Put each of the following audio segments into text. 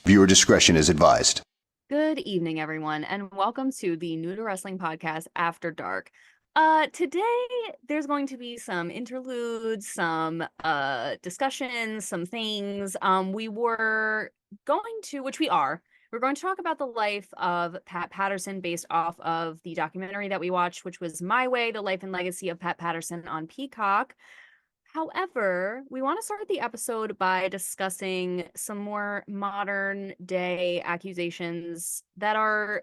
Viewer discretion is advised. Good evening, everyone, and welcome to the New to Wrestling podcast After Dark. Today there's going to be some interludes, some discussions, some things. We're going to talk about the life of Pat Patterson based off of the documentary that we watched, which was My Way, The Life and Legacy of Pat Patterson on Peacock. However, we want to start the episode by discussing some more modern day accusations that are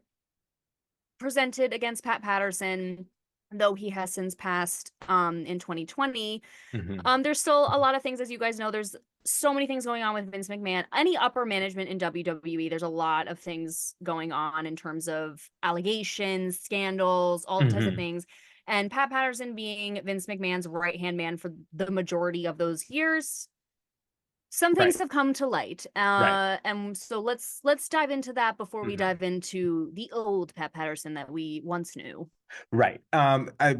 presented against Pat Patterson, though he has since passed in 2020. There's still a lot of things, as you guys know, there's so many things going on with Vince McMahon. Any upper management in WWE, there's a lot of things going on in terms of allegations, scandals, all types of things. And Pat Patterson being Vince McMahon's right-hand man for the majority of those years, some things have come to light. And so let's dive into that before we dive into the old Pat Patterson that we once knew. Right.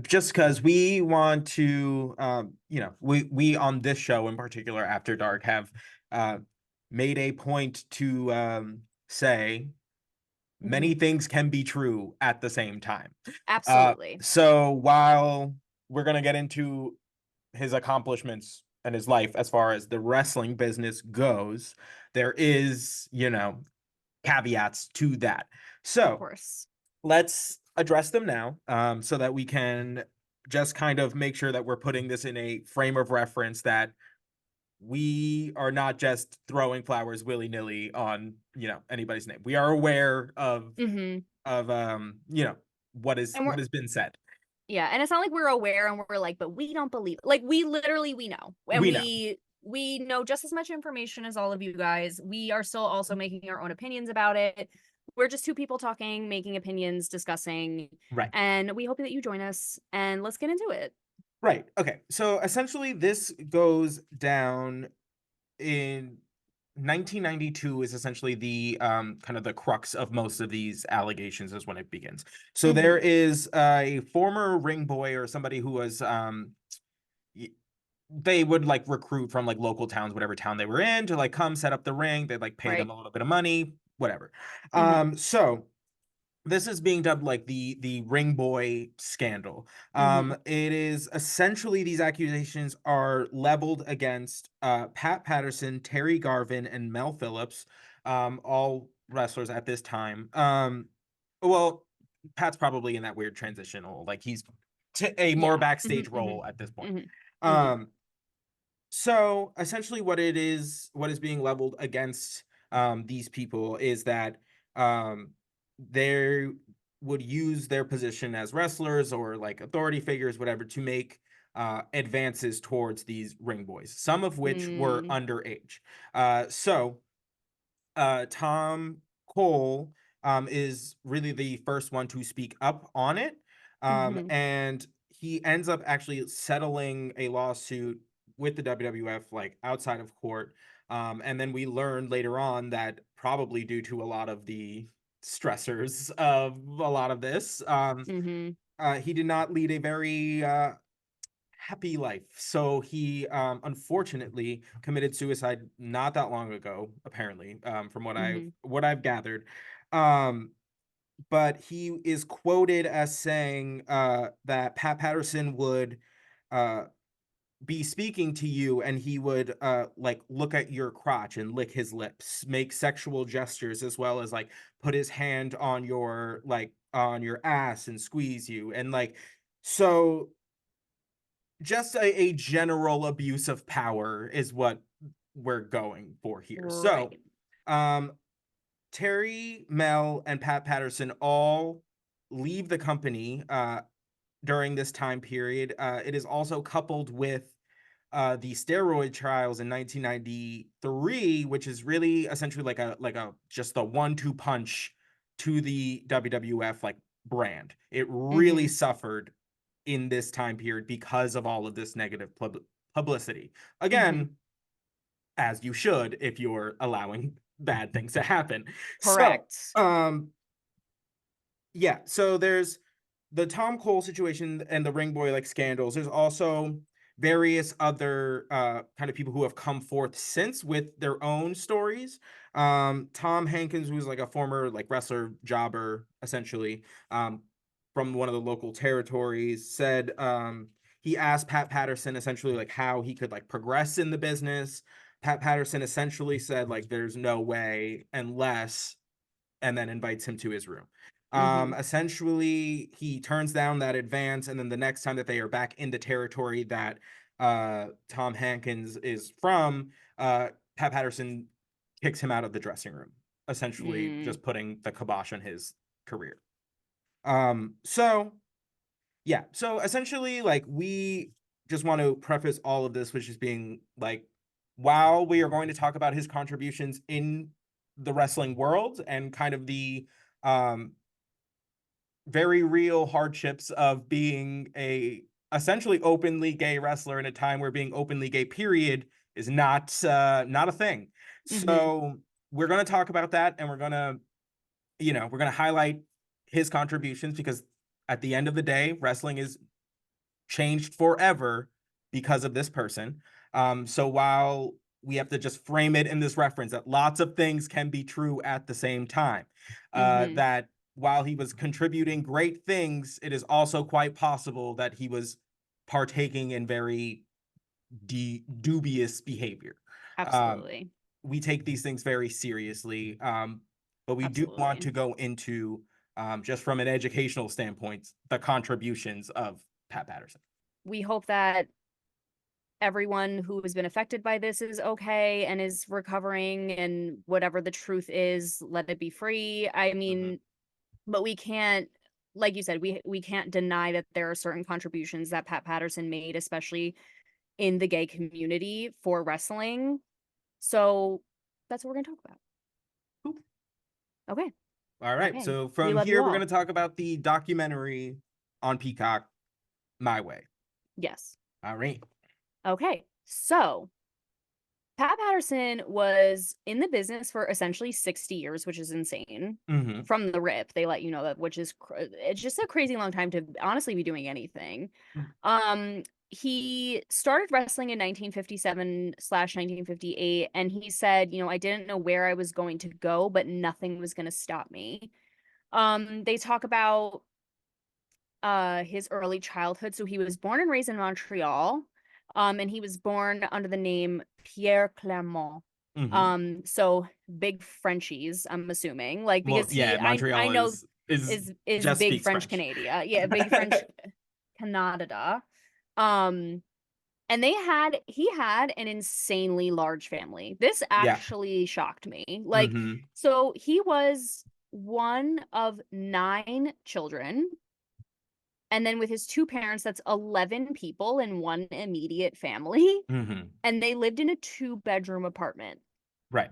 Just because we want to, we on this show in particular, After Dark, have made a point to say many things can be true at the same time. Absolutely. So while we're going to get into his accomplishments and his life as far as the wrestling business goes, there is, caveats to that. So of course, let's address them now, so that we can just kind of make sure that we're putting this in a frame of reference, that we are not just throwing flowers willy-nilly on, anybody's name. We are aware of what has been said. Yeah, and it's not like we're aware and we're like, but we don't believe. Like, we know. And we know just as much information as all of you guys. We are still also making our own opinions about it. We're just two people talking, making opinions, discussing. Right. And we hope that you join us, and let's get into it. Right. Okay. So essentially this goes down in 1992 is essentially the kind of the crux of most of these allegations is when it begins. So there is a former ring boy or somebody who was they would like recruit from like local towns, whatever town they were in, to like come set up the ring. They'd like pay them a little bit of money, whatever. So this is being dubbed like the ring boy scandal. It is essentially, these accusations are leveled against Pat Patterson, Terry Garvin, and Mel Phillips, all wrestlers at this time. Well, Pat's probably in that weird transitional, like he's a more backstage role at this point. So essentially what is being leveled against these people is that they would use their position as wrestlers or like authority figures, whatever, to make advances towards these ring boys, some of which were underage. So Tom Cole is really the first one to speak up on it. And he ends up actually settling a lawsuit with the WWF, like outside of court. And then we learned later on that probably due to a lot of the stressors of a lot of this, he did not lead a very happy life. So he unfortunately committed suicide not that long ago, apparently, from what I've gathered. But he is quoted as saying that Pat Patterson would be speaking to you and he would like look at your crotch and lick his lips, make sexual gestures, as well as like put his hand on your ass and squeeze you, and like, so just a general abuse of power is what we're going for here. So Terry, Mel, and Pat Patterson all leave the company during this time period. It is also coupled with the steroid trials in 1993, which is really essentially like a just a 1-2 punch to the WWF like brand. It really suffered in this time period because of all of this negative publicity. Again, as you should if you're allowing bad things to happen. Correct. So, so there's the Tom Cole situation and the ring boy like scandals. There's also various other kind of people who have come forth since with their own stories. Tom Hankins, who's like a former like wrestler jobber, essentially, from one of the local territories, said he asked Pat Patterson essentially like how he could like progress in the business. Pat Patterson essentially said like there's no way unless, and then invites him to his room. Essentially, he turns down that advance, and then the next time that they are back in the territory that Tom Hankins is from, Pat Patterson kicks him out of the dressing room, essentially just putting the kibosh on his career. So yeah, so essentially, like, we just want to preface all of this with just being like, while we are going to talk about his contributions in the wrestling world and kind of the very real hardships of being a essentially openly gay wrestler in a time where being openly gay period is not a thing. So we're going to talk about that, and we're going to highlight his contributions, because at the end of the day, wrestling is changed forever because of this person. So while we have to just frame it in this reference that lots of things can be true at the same time, that while he was contributing great things, it is also quite possible that he was partaking in very dubious behavior. Absolutely. We take these things very seriously, but we do want Absolutely. to go into, just from an educational standpoint, the contributions of Pat Patterson. We hope that everyone who has been affected by this is okay and is recovering, and whatever the truth is, let it be free. I mean, but we can't, like you said, we can't deny that there are certain contributions that Pat Patterson made, especially in the gay community for wrestling. So that's what we're gonna talk about. Cool. Okay. All right. Okay. So We from love you here, we're all. going to talk about the documentary on Peacock, My Way. Yes. All right. Okay. So Pat Patterson was in the business for essentially 60 years, which is insane. From the rip, they let you know that, which is it's just a crazy long time to honestly be doing anything. He started wrestling in 1957/1958, and he said, I didn't know where I was going to go, but nothing was going to stop me. They talk about his early childhood. So he was born and raised in Montreal. And he was born under the name Pierre Clermont. So big Frenchies, I'm assuming, like, Well, because yeah, I Montreal know is is just big speaks French French. Canada. Yeah, big French Canada. Um, and he had an insanely large family. This Yeah. actually shocked me. Like, so he was one of 9 children. And then with his 2 parents, that's 11 people in one immediate family. And they lived in a 2-bedroom apartment. Right.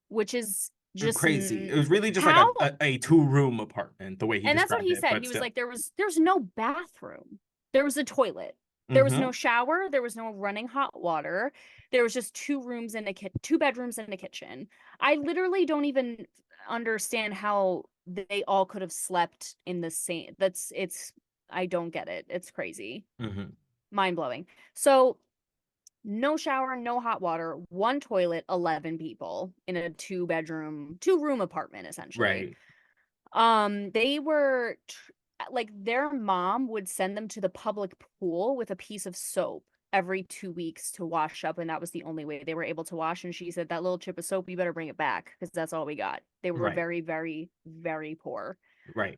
Which is just Crazy. It was really just like how, a 2-room apartment, the way he and that's what described he it, said. but He was still. like, there's no bathroom. There was a toilet. There was no shower. There was no running hot water. There was just 2 rooms and 2 bedrooms and a kitchen. I literally don't even understand how they all could have slept in the same. I don't get it. It's crazy. Mind blowing. So no shower, no hot water, 1 toilet, 11 people in a 2-room apartment, essentially. Right. They were like, their mom would send them to the public pool with a piece of soap every 2 weeks to wash up, and that was the only way they were able to wash. And she said, that little chip of soap, you better bring it back, because that's all we got. They were Right. very, very, very poor. Right.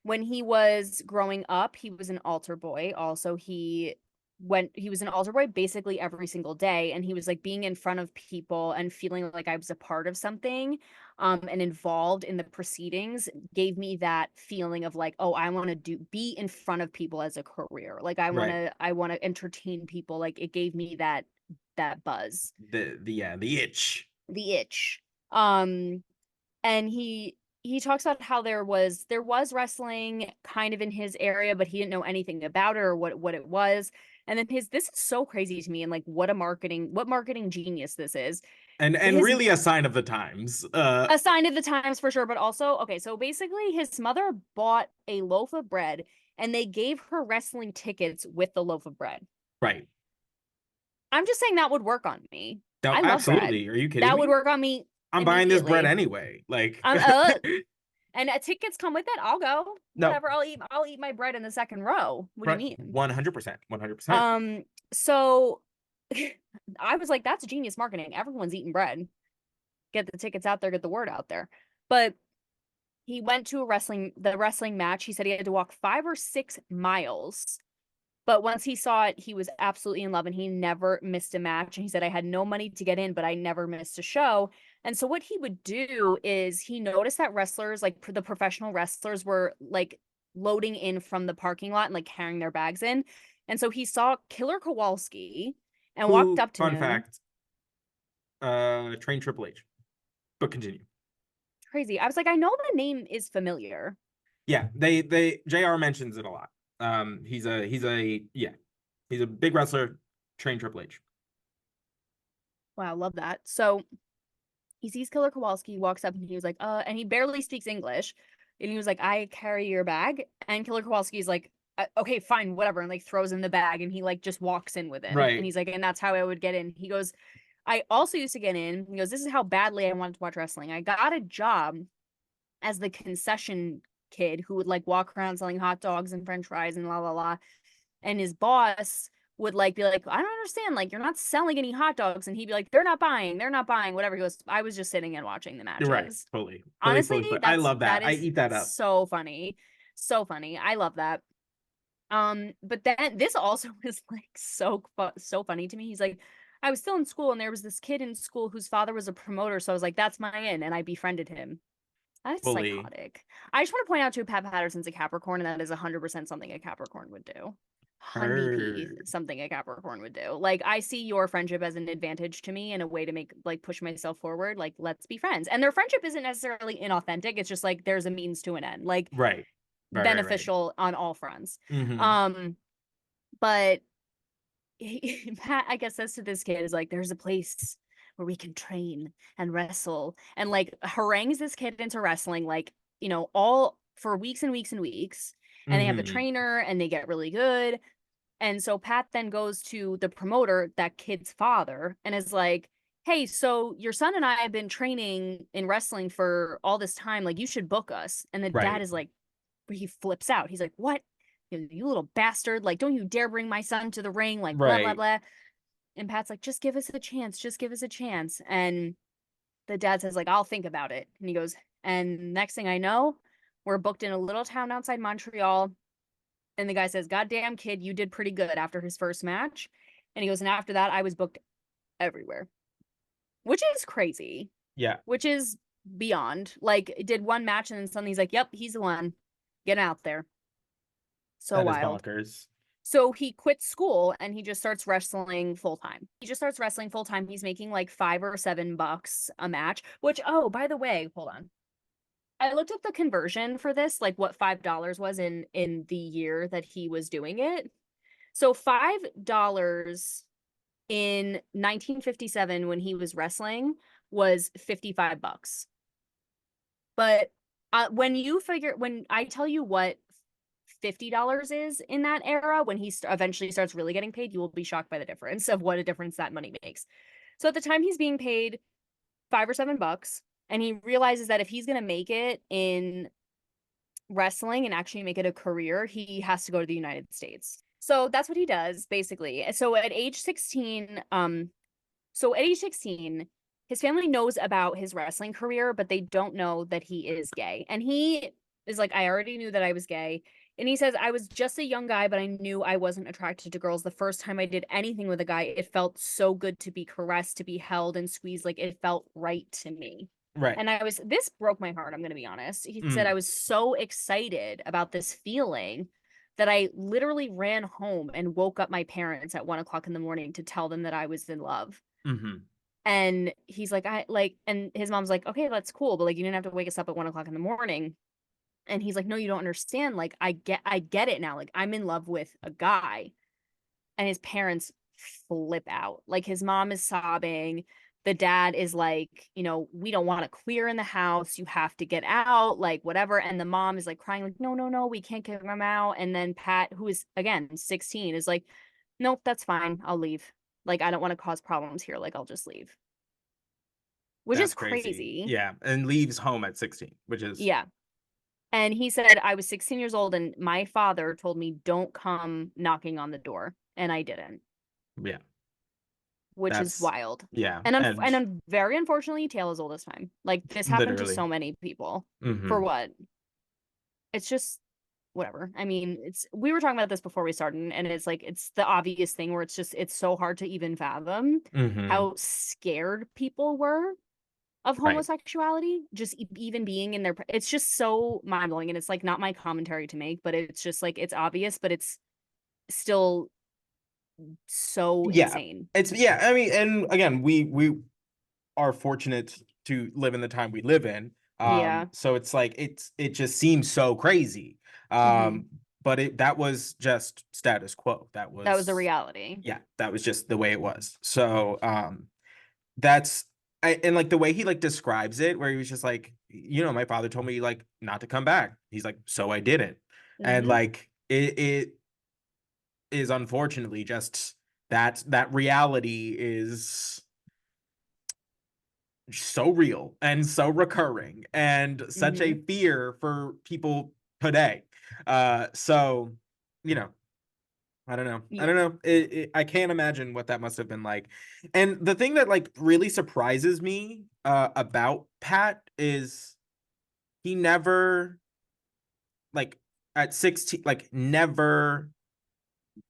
When he was growing up, he was an altar boy. Also, he was an altar boy basically every single day, and he was like being in front of people and feeling like I was a part of something, and involved in the proceedings, gave me that feeling of like, oh, I want to be in front of people as a career. Like, I want to entertain people. Like, it gave me that buzz. The itch. The itch. And he talks about how there was wrestling kind of in his area, but he didn't know anything about it or what it was. And then this is so crazy to me, and like, what marketing genius this is. And really a sign of the times. A sign of the times, for sure. But also, okay, so basically his mother bought a loaf of bread and they gave her wrestling tickets with the loaf of bread. Right. I'm just saying that would work on me. No, I love bread. absolutely. Are you kidding That would me? work on me I'm buying this bread immediately. anyway. Like, And tickets come with it. I'll go. no, Whatever. I'll eat my bread in the second row. What do you right. mean? 100%. 100%. So I was like, that's genius marketing. Everyone's eating bread. Get the tickets out there, get the word out there. But he went to the wrestling match. He said he had to walk 5 or 6 miles. But once he saw it, he was absolutely in love and he never missed a match. And he said, I had no money to get in, but I never missed a show. And so what he would do is he noticed that wrestlers, like the professional wrestlers, were like loading in from the parking lot and like carrying their bags in. And so he saw Killer Kowalski and walked Who, up to fun him. fact, train Triple H. But continue. Crazy. I was like, I know the name is familiar. Yeah, they JR mentions it a lot. He's a big wrestler, trained Triple H. Wow, love that. So he sees Killer Kowalski, walks up and he was like, and he barely speaks English. And he was like, I carry your bag. And Killer Kowalski's like, okay, fine, whatever. And like throws in the bag and he like just walks in with him. And Right. he's like, and that's how I would get in. He goes, I also used to get in. He goes, this is how badly I wanted to watch wrestling. I got a job as the concession kid who would like walk around selling hot dogs and french fries and la la la. And his boss would like be like, I don't understand, like you're not selling any hot dogs. And he'd be like, they're not buying, whatever. He goes, I was just sitting and watching the You're right. matches. Totally. Honestly, I love that. that I is eat that up. so funny. So funny. I love that. But then this also was like so funny to me. He's like, I was still in school and there was this kid in school whose father was a promoter. So I was like, that's my in, and I befriended him. That's Fully. psychotic. I just want to point out to Pat Patterson's a Capricorn, and that is 100% something a Capricorn would do. 100p something a Capricorn would do. Like, I see your friendship as an advantage to me and a way to make, like, push myself forward. Like, let's be friends. And their friendship isn't necessarily inauthentic. It's just like there's a means to an end. Like, right. Beneficial on all fronts. Mm-hmm. But Pat, I guess, says to this kid is like, there's a place where we can train and wrestle, and like harangues this kid into wrestling, like, you know, all for weeks and weeks and weeks. And they have a trainer and they get really good. And so Pat then goes to the promoter, that kid's father, and is like, hey, so your son and I have been training in wrestling for all this time. Like, you should book us. And the dad is like, he flips out. He's like, what? You little bastard. Like, don't you dare bring my son to the ring. Like, blah, blah, blah. And Pat's like, just give us a chance. Just give us a chance. And the dad says, like, I'll think about it. And he goes, and next thing I know, we're booked in a little town outside Montreal. And the guy says, goddamn kid, you did pretty good after his first match. And he goes, and after that, I was booked everywhere. Which is crazy. Yeah. Which is beyond. Like, did one match and then suddenly he's like, yep, he's the one. Get out there. So that wild. Is bonkers. So he quits school and he just starts wrestling full time. He's making like $5 or $7 a match, which, oh, by the way, hold on. I looked up the conversion for this, like what $5 was in the year that he was doing it. So $5 in 1957 when he was wrestling was $55. But when I tell you what $50 is in that era, when he eventually starts really getting paid, you will be shocked by the difference of what a difference that money makes. So at the time he's being paid $5 or $7, and he realizes that if he's going to make it in wrestling and actually make it a career, he has to go to the United States. So that's what he does, basically. So at age 16, his family knows about his wrestling career, but they don't know that he is gay. And he is like, I already knew that I was gay. And he says, I was just a young guy, but I knew I wasn't attracted to girls. The first time I did anything with a guy, it felt so good to be caressed, to be held and squeezed. Like, it felt right to me. Right. And this broke my heart, I'm going to be honest. He said, I was so excited about this feeling that I literally ran home and woke up my parents at 1:00 in the morning to tell them that I was in love. And he's like, and his mom's like, okay, that's cool. But like, you didn't have to wake us up at 1:00 in the morning. And he's like, no, you don't understand. Like, I get it now. Like, I'm in love with a guy. And his parents flip out. Like, his mom is sobbing. the dad is like, we don't want to queer in the house. You have to get out, like whatever. And the mom is like crying, like, no, no, no, we can't get him out. And then Pat, who is again 16, is like, nope, that's fine. I'll leave. Like, I don't want to cause problems here. Like, I'll just leave. Which is That's crazy. crazy. Yeah, and leaves home at 16, which is Yeah. And he said, I was 16 years old and my father told me, don't come knocking on the door. And I didn't, yeah, which is that's wild. yeah, And very unfortunately, tale as old as time. Like this happened to literally. so many people. For Mhm. what? It's just whatever. I mean, we were talking about this before we started, and it's like it's the obvious thing where it's so hard to even fathom Mhm. how scared people were of Right. homosexuality, just even being in it's just so mind-blowing. And it's like not my commentary to make, but it's just like it's obvious, but it's still so Yeah. insane. It's yeah, I mean, and again, we are fortunate to live in the time we live in. Yeah. So it's like it just seems so crazy. Hmm. But that was just status quo. That was the reality. Yeah, that was just the way it was. So that's and like the way he like describes it, where he was just like, my father told me like not to come back. He's like, so I didn't. And Hmm. like it is unfortunately just that reality is so real and so recurring and such a Hmm. fear for people today. So you know, I don't know. I Yeah. don't know. I can't imagine what that must have been like. And the thing that like really surprises me about Pat is he never like at 16 like never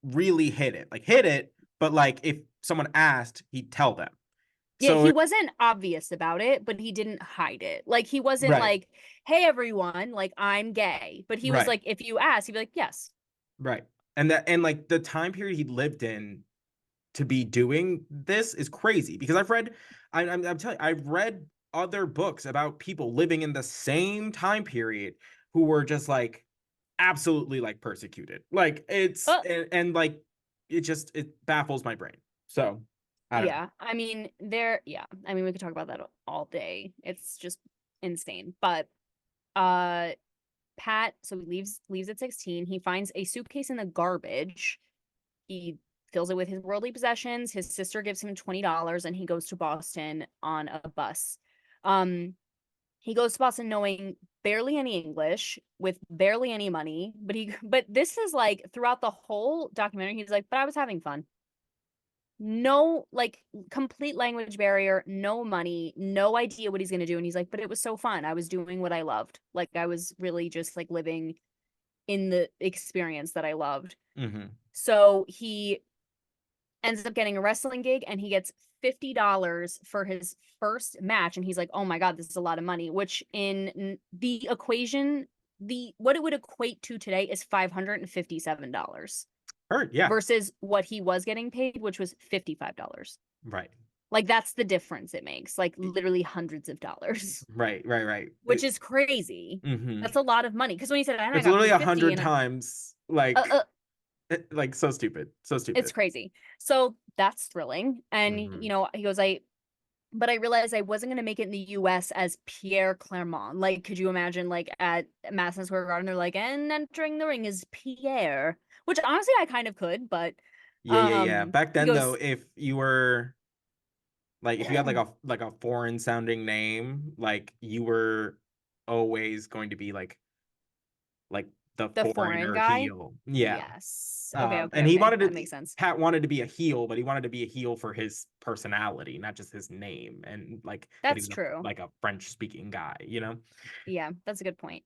really hit it. Like hit it, but like if someone asked, he'd tell them. Yeah, So he wasn't obvious about it, but he didn't hide it. Like he wasn't right, like, "Hey everyone, like I'm gay." But he was right, like, if you ask, he'd be like, "Yes." right. And like the time period he lived in to be doing this is crazy because I'm telling you, I've read other books about people living in the same time period who were just like absolutely like persecuted. Like Uh, and like it baffles my brain. So I don't know. yeah. I mean, yeah. I mean, we could talk about that all day. It's just insane. But uh Pat, so he leaves at 16. He finds a suitcase in the garbage. He fills it with his worldly possessions. His sister gives him $20 and he goes to Boston on a bus. Um, he goes to Boston knowing barely any English, with barely any money, but this is like throughout the whole documentary, he's like, but I was having fun. No, like complete language barrier, no money, no idea what he's gonna do. And he's like, but it was so fun. I was doing what I loved. Like I was really just like living in the experience that I loved. Hmm. So he ends up getting a wrestling gig and he gets $50 for his first match. And he's like, oh my God, this is a lot of money, which in the equation, what it would equate to today is $557 Heard, yeah. versus what he was getting paid, which was $55. Right. Like that's the difference it makes, like literally hundreds of dollars, Right, right, right. which is crazy. Mhm. That's a lot of money. Because when he said, and I It's got literally paid 50 100 and times uh, uh, like so stupid. So it's stupid. crazy. So that's thrilling. And, Mhm. he goes, but I realized I wasn't going to make it in the US as Pierre Clermont. Like, could you imagine, like, at Madison Square Garden, they're like, and entering the ring is Pierre, which honestly I kind of could, but Yeah, yeah, yeah. Back he then though, goes, if you were like if you had like a foreign sounding name, like you were always going to be like the the foreign foreigner guy. heel. Yeah. Yes. Okay, okay, And he okay. wanted That to makes sense. Pat wanted to be a heel, but he wanted to be a heel for his personality, not just his name and like that he That's was true. like a French speaking guy, you know? Yeah, that's a good point.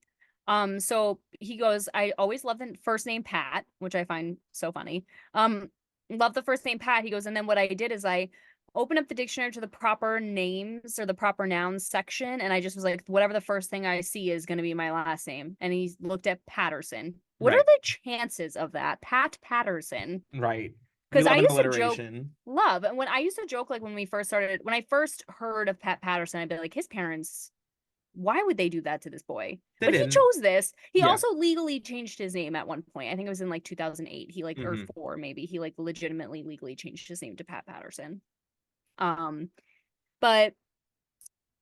So he goes, I always love the first name Pat, which I find so funny. Um, love the first name Pat. He goes, and then what I did is I opened up the dictionary to the proper names or the proper nouns section, and I just was like, whatever the first thing I see is going to be my last name. And he looked at Patterson. What are Right. the chances of that? Pat Patterson. Right. We Because I love an used to joke, alliteration. love, and when I used to joke, like when I first heard of Pat Patterson, I'd be like, his parents, why would they do that to this boy? They But he didn't. chose this. He Yeah. also legally changed his name at one point. I think it was in like 2008. He like or Hmm. four maybe. He like legitimately legally changed his name to Pat Patterson. Um But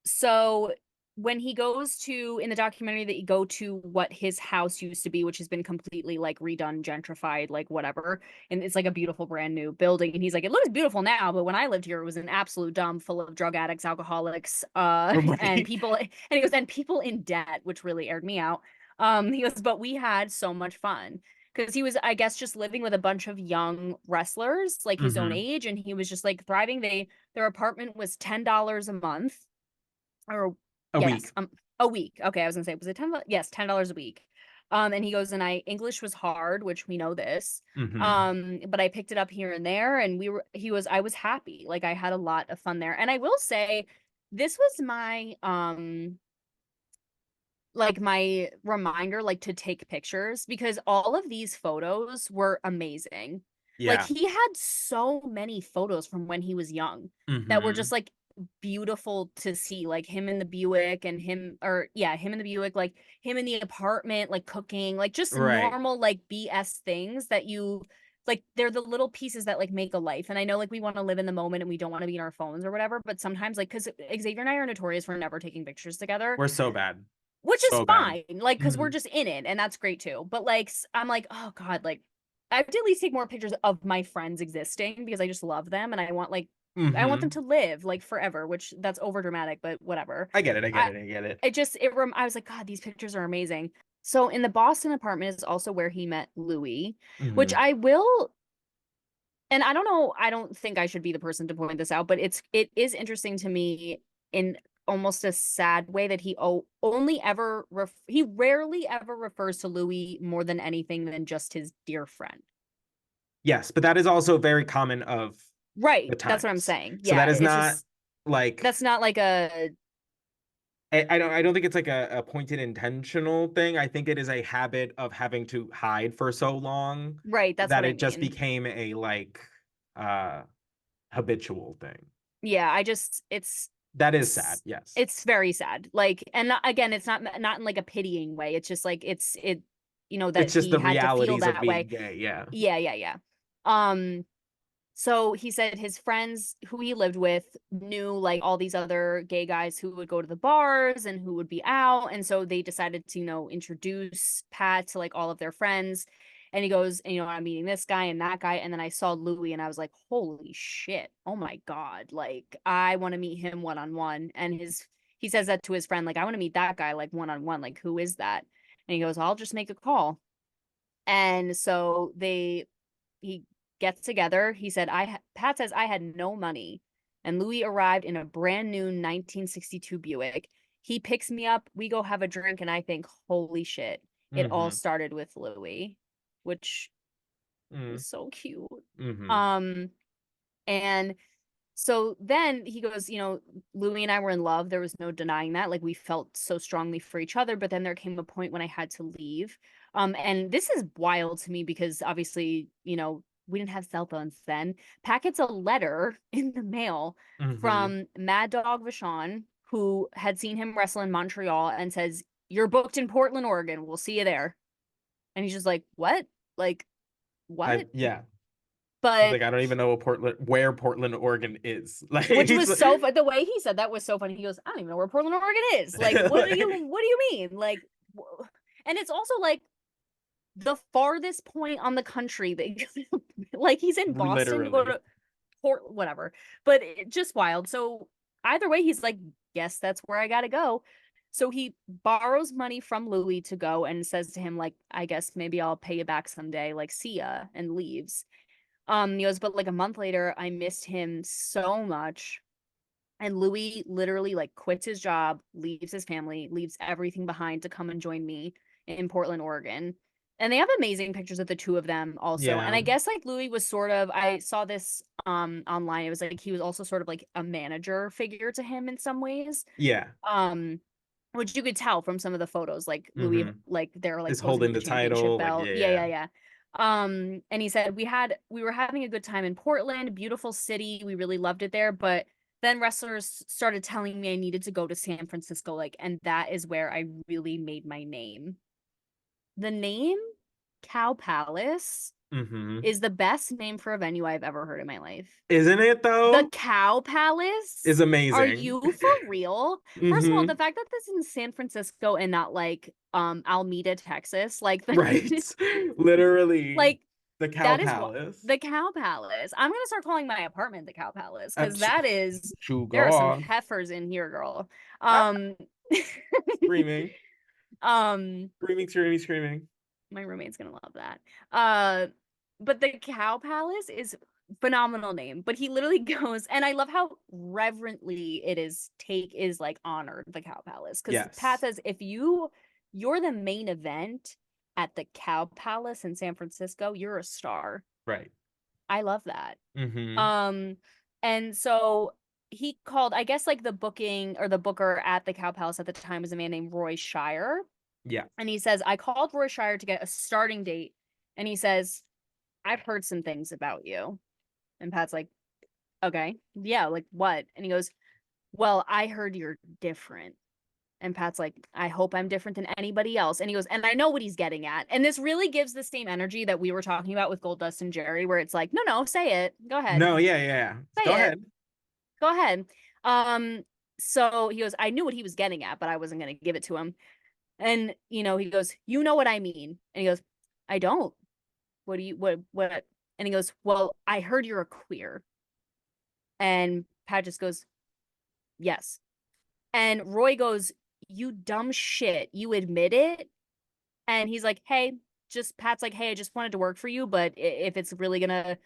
so when he goes to, in the documentary, that you go to what his house used to be, which has been completely like redone, gentrified, like whatever, and it's like a beautiful brand new building, and he's like, it looks beautiful now, but when I lived here it was an absolute dump full of drug addicts, alcoholics, and Right. people, and he goes, and people in debt, which really aired me out. He goes, but we had so much fun because he was, I guess, just living with a bunch of young wrestlers like his own Mm-hmm. age, and he was just like thriving. Their apartment was $10 a month, or A week. yes, a week. Okay, I was gonna say, was it 10? Yes, $10 a week. And he goes, and English was hard, which we know this. Mm-hmm. But I picked it up here and there, and I was happy. Like I had a lot of fun there. And I will say, this was my like my reminder, like, to take pictures, because all of these photos were amazing. Like Yeah. he had so many photos from when he was young that were Mm-hmm. just like beautiful to see, like him in the Buick, and him, or yeah, him in the Buick, like him in the apartment, like cooking, like just Right. normal like BS things that you like, they're the little pieces that like make a life. And I know like we want to live in the moment and we don't want to be in our phones or whatever, but sometimes, like, because Xavier and I are notorious for never taking pictures together, We're so bad. which is So bad. fine, like, because we're Mm-hmm. just in it, and that's great too. But like, I'm like, oh God, like, I have to at least take more pictures of my friends existing, because I just love them, and I want them Mm-hmm. to live like forever, which that's over dramatic, but whatever. I get it. I get I it. I get it. I was like, God, these pictures are amazing. So in the Boston apartment is also where he met Louis, which Mm-hmm. I will, and I don't know, I don't think I should be the person to point this out, but it is interesting to me in almost a sad way that he rarely ever refers to Louis more than anything than just his dear friend. Yes, but that is also very common of Right. the That's what I'm times. saying. So Yeah. that is It's not just, like that's not like a, I don't think it's like a pointed intentional thing. I think it is a habit of having to hide for so long right. That's that what I it just mean. became a like uh habitual thing. Yeah. That is sad, It's, yes. it's very sad. Like, and again, it's not in like a pitying way. It's just like, that It's just he the had to feel realities of that way. being gay, yeah. Yeah. Yeah. Yeah. Um, So he said his friends who he lived with knew like all these other gay guys who would go to the bars and who would be out. And so they decided to, introduce Pat to like all of their friends. And he goes, and, I'm meeting this guy and that guy. And then I saw Louis and I was like, holy shit. Oh my God. Like, I want to meet him one on one. And he says that to his friend, like, I want to meet that guy like one on one. Like, who is that? And he goes, I'll just make a call. And so he gets together. He said, Pat says, I had no money. And Louis arrived in a brand new 1962 Buick. He picks me up. We go have a drink. And I think, holy shit, it all Mm-hmm. started with Louis, which Mm-hmm. is so cute. Mm-hmm. Um, and so then he goes, Louis and I were in love. There was no denying that. Like, we felt so strongly for each other. But then there came a point when I had to leave. And this is wild to me because obviously, we didn't have cell phones then. Pat gets a letter in the mail Mm-hmm. from Mad Dog Vachon, who had seen him wrestle in Montreal, and says, "You're booked in Portland, Oregon. We'll see you there." And he's just like, "What? Like, I what?" yeah. He's But like, I don't even know where Portland, Oregon is. Like which he's was so the way he said that was so funny. He goes, I don't even know where Portland, Oregon is. Like, like, what do you mean? Like, and it's also like the farthest point on the country that like he's in Boston, you go literally. to Port, whatever. But just wild. So either way, he's like, yes, that's where I gotta go. So he borrows money from Louis to go and says to him, like, I guess maybe I'll pay you back someday, like, see ya, and leaves. He goes, but like a month later, I missed him so much. And Louis literally like quits his job, leaves his family, leaves everything behind to come and join me in Portland, Oregon. And they have amazing pictures of the two of them also. And Yeah. I guess like Louis was sort of, I saw this online. It was like he was also sort of like a manager figure to him in some ways. Yeah. Um which you could tell from some of the photos, like Louis, Mm-hmm. like they're like Is posing holding for the the championship title. Like, belt. Yeah, yeah. yeah, yeah. And he said we were having a good time in Portland, beautiful city. We really loved it there, but then wrestlers started telling me I needed to go to San Francisco, like, and that is where I really made my name. The name Cow Palace is the best name for a venue I've ever heard in my life. Isn't it The though? Cow Palace? Is Are amazing. you for real? First of all, the fact that this is in San Francisco and not like Alameda, Texas, like Right. Literally like the Cow that is what Palace. the Cow Palace. I'm gonna start calling my apartment the Cow Palace because Ch- that is there are some Sugar. heifers in here, girl. Ah, Um screaming. um Screaming, screaming, screaming. my roommate's gonna love that. Uh, but the Cow Palace is phenomenal name. But he literally goes, and I love how reverently it is like honored the Cow Palace because Pat Yes. says if you're the main event at the Cow Palace in San Francisco, you're a star. Right. I love that. Mm-hmm. Um, and so he called, I guess like the booking or the booker at the Cow Palace at the time was a man named Roy Shire. Yeah. And he says, I called Roy Shire to get a starting date. And he says, I've heard some things about you. And Pat's like, okay, yeah, like what? And he goes, well, I heard you're different. And Pat's like, I hope I'm different than anybody else. And he goes, and I know what he's getting at. And this really gives the same energy that we were talking about with Goldust and Jerry, where it's like, no, no, say it. Go ahead. No, yeah, yeah. Go Say it. ahead. Go ahead. So he goes, I knew what he was getting at, but I wasn't gonna give it to him. And he goes, you know what I mean? And he goes, I don't. What do you what? And he goes, well, I heard you're a queer. And Pat just goes, yes. And Roy goes, you dumb shit. You admit it? And he's like, hey, Pat's like, hey, I just wanted to work for you, but if it's really gonna,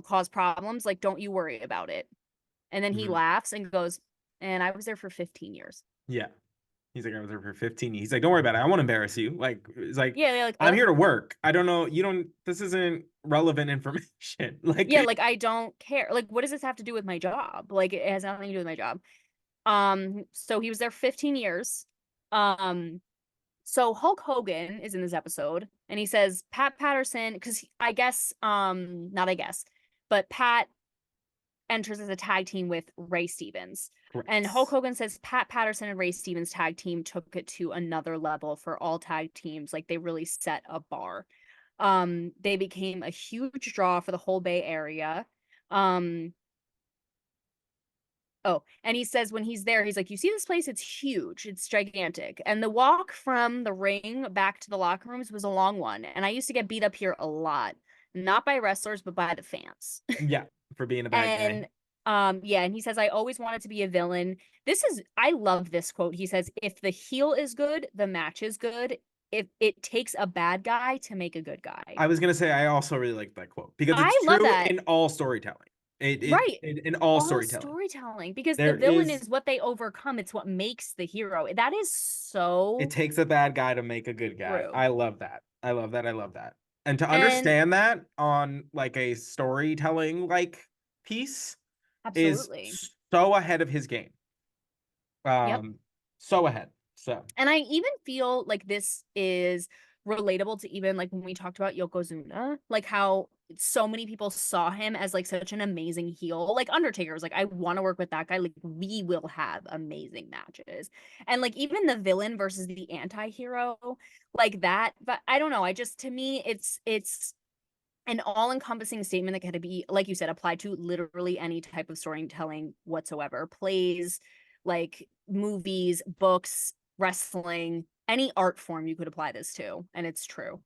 cause problems, like, don't you worry about it. And then he Mhm. laughs and goes, and I was there for 15 years. Yeah. He's like, I was there for 15. He's like, don't worry about it. I won't embarrass you. Like, it's like, Yeah, like, I'm here to work. I don't know. This isn't relevant information. Like, yeah, like I don't care. Like, what does this have to do with my job? Like, it has nothing to do with my job. So he was there 15 years. Um, so Hulk Hogan is in this episode, and he says Pat Patterson, because I guess, not I guess, but Pat enters as a tag team with Ray Stevens. And correct. Hulk Hogan says Pat Patterson and Ray Stevens tag team took it to another level for all tag teams. Like they really set a bar. They became a huge draw for the whole Bay Area. Um, oh, and he says when he's there, he's like, you see this place? It's huge. It's gigantic. And the walk from the ring back to the locker rooms was a long one. And I used to get beat up here a lot, not by wrestlers, but by the fans. Yeah. For being a bad guy. And yeah, and he says, I always wanted to be a villain. I love this quote. He says, if the heel is good, the match is good. If it takes a bad guy to make a good guy. I was going to say, I also really like that quote because I it's love true that. in all storytelling. Right. In all All storytelling. storytelling. Because the There villain is, is what they overcome. It's what makes the hero. That is it so takes a bad guy to make a good guy. true. I love that. I love that. I love that. And to And understand that on like a storytelling like piece is absolutely. so ahead of his game. Yep. So ahead. So And I even feel like this is relatable to even like when we talked about Yokozuna, like how so many people saw him as like such an amazing heel. Like Undertaker was like, I want to work with that guy. Like we will have amazing matches. And like even the villain versus the anti-hero, like that. But I don't know. I just to me, it's an all-encompassing statement that can be, like you said, applied to literally any type of storytelling whatsoever. Plays, like movies, books, wrestling, any art form you could apply this to, and it's true.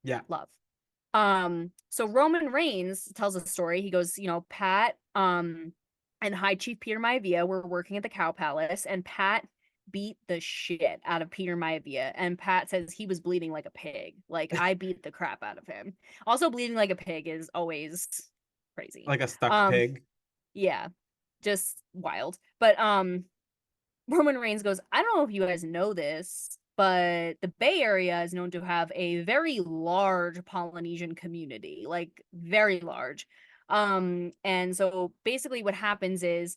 yeah. Love. So Roman Reigns tells a story. He goes, Pat, and High Chief Peter Maivia were working at the Cow Palace, and Pat beat the shit out of Peter Maivia. And Pat says he was bleeding like a pig. Like I beat the crap out of him. Also, bleeding like a pig is always crazy. Like a stuck pig. Yeah, just wild. But Roman Reigns goes, I don't know if you guys know this, but the Bay Area is known to have a very large Polynesian community, like very large. And so basically what happens is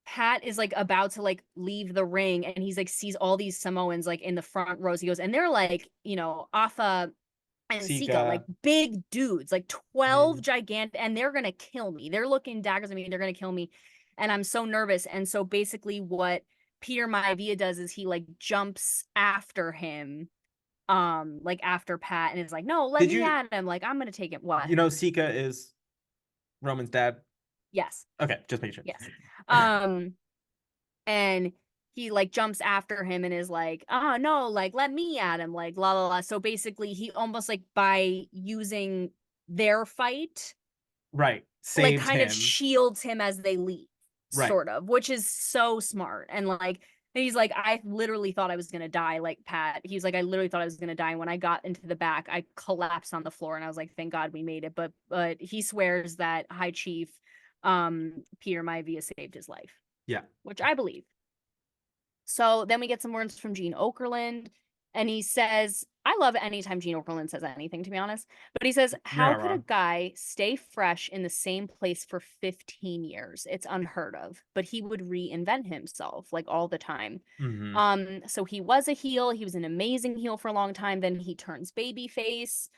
Pat is like about to like leave the ring and he's like sees all these Samoans like in the front rows. He goes, and they're like, Afa and Sika, like Sika. big dudes, like 12 Mhm. gigantic, and they're gonna kill me. They're looking daggers at me, they're gonna kill me. And I'm so nervous. And so basically what Peter Maivia does is he like jumps after him like after Pat, and is like, no, let Did me you at him. Like, I'm gonna take it. What? Sika is Roman's dad? Yes. Okay, just making sure. Yes. Um, and he like jumps after him and is like, oh no, like let me at him, like la la la. So basically he almost like by using their fight, Right. like Saved kind of him. shields him as they leave, Right. sort of, which is so smart. And like he's like, I literally thought I was gonna die, like Pat. He's like, I literally thought I was gonna die. And when I got into the back, I collapsed on the floor and I was like, thank God we made it. But he swears that High Chief Peter Maivia saved his life. Yeah. Which I believe. So then we get some words from Gene Okerlund, and he says, I love anytime Gene Okerlund says anything, to be honest. But he says, You're how not could a wrong. guy stay fresh in the same place for 15 years? It's unheard of. But he would reinvent himself like all the time. Mm-hmm. So he was a heel. He was an amazing heel for a long time. Then he turns babyface.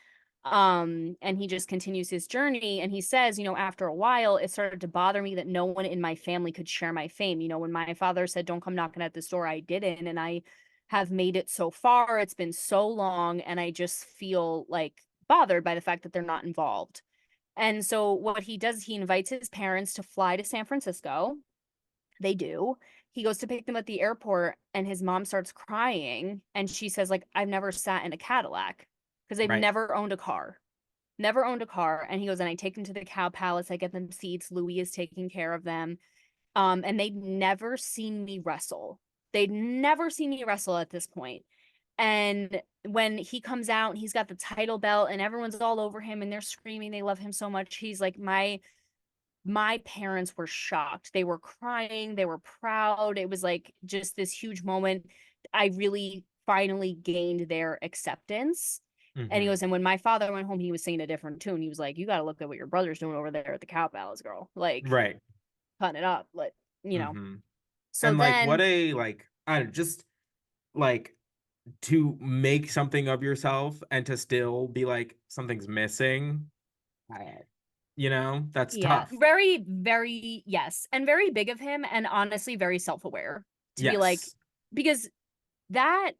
And he just continues his journey, and he says, after a while it started to bother me that no one in my family could share my fame. When my father said don't come knocking at this door, I didn't, and I have made it so far. It's been so long, and I just feel like bothered by the fact that they're not involved. And so what he does, he invites his parents to fly to San Francisco. They do. He goes to pick them at the airport, and his mom starts crying, and she says, like, I've never sat in a Cadillac, because they've Right. never owned a car. Never owned a car. And he goes, and I take them to the Cow Palace. I get them seats. Louis is taking care of them. And they'd never seen me wrestle. They'd never seen me wrestle at this point. And when he comes out and he's got the title belt and everyone's all over him and they're screaming, they love him so much. He's like, my parents were shocked. They were crying. They were proud. It was like just this huge moment. I really finally gained their acceptance. And he Mm-hmm. goes, and when my father went home, he was singing a different tune. He was like, you got to look at what your brother's doing over there at the Cow Palace, girl. Like, Right. cutting it up. Like, you know. Mm-hmm. So And like what then, a like I don't just like to make something of yourself and to still be like something's missing. That's yeah, tough. very, very, yes. And very big of him. And honestly, very self aware to be like, Yes. because that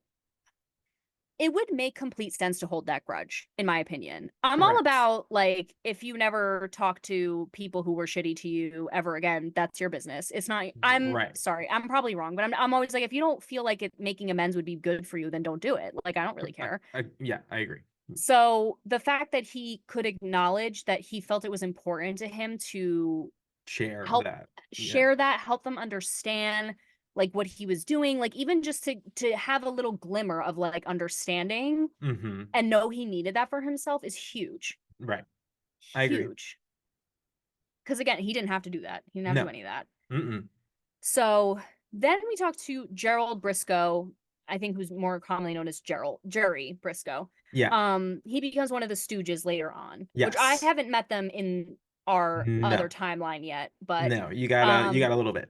it would make complete sense to hold that grudge, in my opinion. I'm all Correct. about like if you never talk to people who were shitty to you ever again, that's your business. It's not. I'm Right. sorry, I'm probably wrong, but I'm always like if you don't feel like it making amends would be good for you, then don't do it. Like I don't really care. Yeah, I agree. So the fact that he could acknowledge that he felt it was important to him to Share help that. Yeah. share that, help them understand like what he was doing, like even just to have a little glimmer of like understanding Mm-hmm. and know he needed that for himself is huge. Right. I agree. Huge. Because again, he didn't have to do that. He didn't have to do No. any of that. Mm-mm. So then we talked to Gerald Briscoe, I think who's more commonly known as Jerry Briscoe. Yeah. He becomes one of the Stooges later on, which I Yes. haven't met them in our other No. timeline yet, but No. You got a little bit.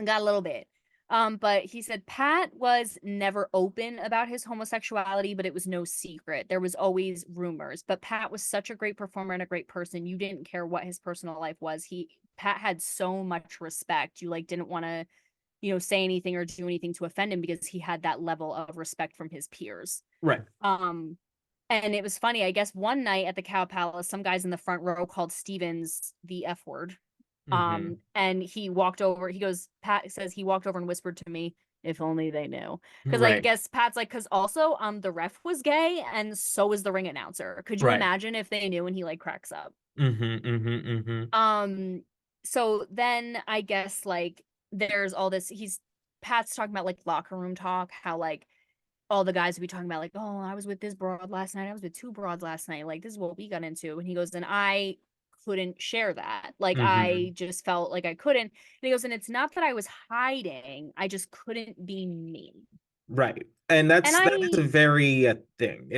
got a little bit. But he said Pat was never open about his homosexuality, but it was no secret. There was always rumors. But Pat was such a great performer and a great person. You didn't care what his personal life was. Pat had so much respect. You like didn't want to, say anything or do anything to offend him because he had that level of respect from his peers. Right. Um, and it was funny. I guess one night at the Cow Palace, some guys in the front row called Stevens the F word. Mm-hmm. And he walked over, Pat says he walked over and whispered to me, if only they knew. Because I Right. guess Pat's like, because also the ref was gay and so was the ring announcer. Could you Right. imagine if they knew? And he like cracks up. Mm-hmm. Mm-hmm. Mm-hmm. So then I guess like there's all this, Pat's talking about like locker room talk, how like all the guys would be talking about like, oh, I was with this broad last night. I was with two broads last night. Like this is what we got into. And he goes, and I couldn't share that. Like Mm-hmm. I just felt like I couldn't. And he goes, and it's not that I was hiding. I just couldn't be me. Right. And And that is a very thing.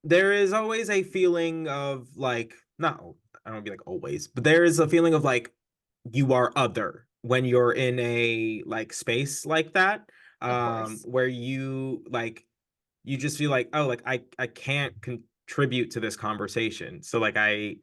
There is always a feeling of like, not, I don't wanna be like always, but there is a feeling of like you are other when you're in a like space like that, of course. where you just feel like, oh, like I can't contribute to this conversation, so like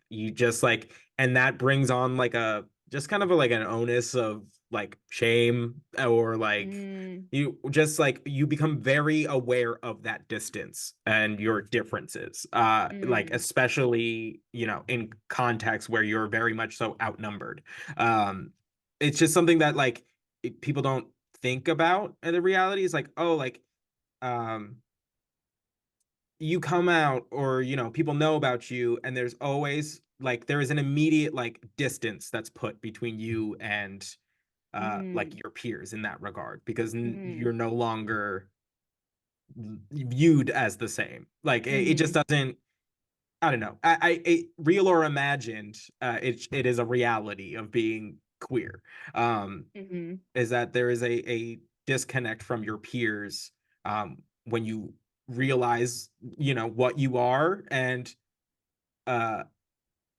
you just like, and that brings on like a just kind of like an onus of like shame, or like Mm, you just like you become very aware of that distance and your differences, like mm, especially, you know, in contexts where you're very much so outnumbered. um it's just something that like people don't think about, and the reality is like, oh, like um you come out, or you know, people know about you, and there's always like there is an immediate like distance that's put between you and like mm, your peers in that regard, because mm, you're no longer viewed as the same. Like it just mm, doesn't. I don't know. Real or imagined, it is a reality of being queer. Um, mm, is that there is a disconnect from your peers, when you realize, you know, what you are, uh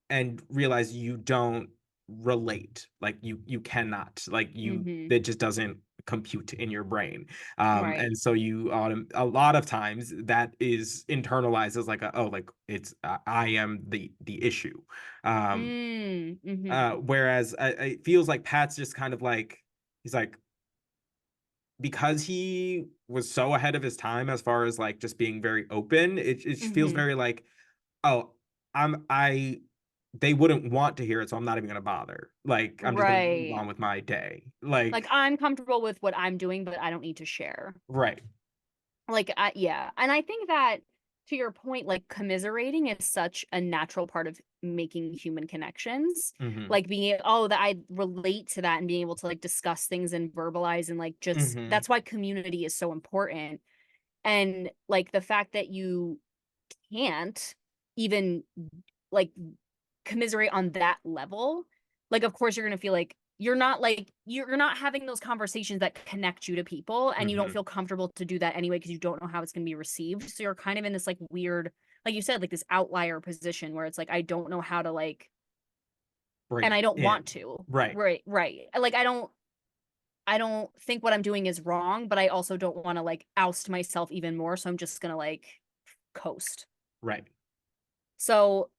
and realize you don't relate, like you cannot, like you, mm, it just doesn't compute in your brain. right. And so you a lot of times that is internalized as like oh, like it's I am the issue. um Mm, Whereas it feels like Pat's just kind of like, he's like, because he was so ahead of his time as far as like just being very open, it feels mm, very like, oh, I they wouldn't want to hear it, so I'm not even gonna bother. Like I'm just gonna move right. on with my day. Like Like I'm comfortable with what I'm doing, but I don't need to share. right. Like, yeah. And I think that to your point, like commiserating is such a natural part of making human connections. Mm-hmm. Like being, oh, that I relate to that and being able to like discuss things and verbalize and like just Mm-hmm. that's why community is so important. And like the fact that you can't even like commiserate on that level, like of course you're going to feel like you're not having those conversations that connect you to people and you don't Mm-hmm. feel comfortable to do that anyway because you don't know how it's going to be received. So you're kind of in this like weird, like you said, like this outlier position where it's like I don't know how to like and Break I don't in. want to. Right. Right, right. Like I don't think what I'm doing is wrong, but I also don't want to like oust myself even more, so I'm just going to like coast. Right. So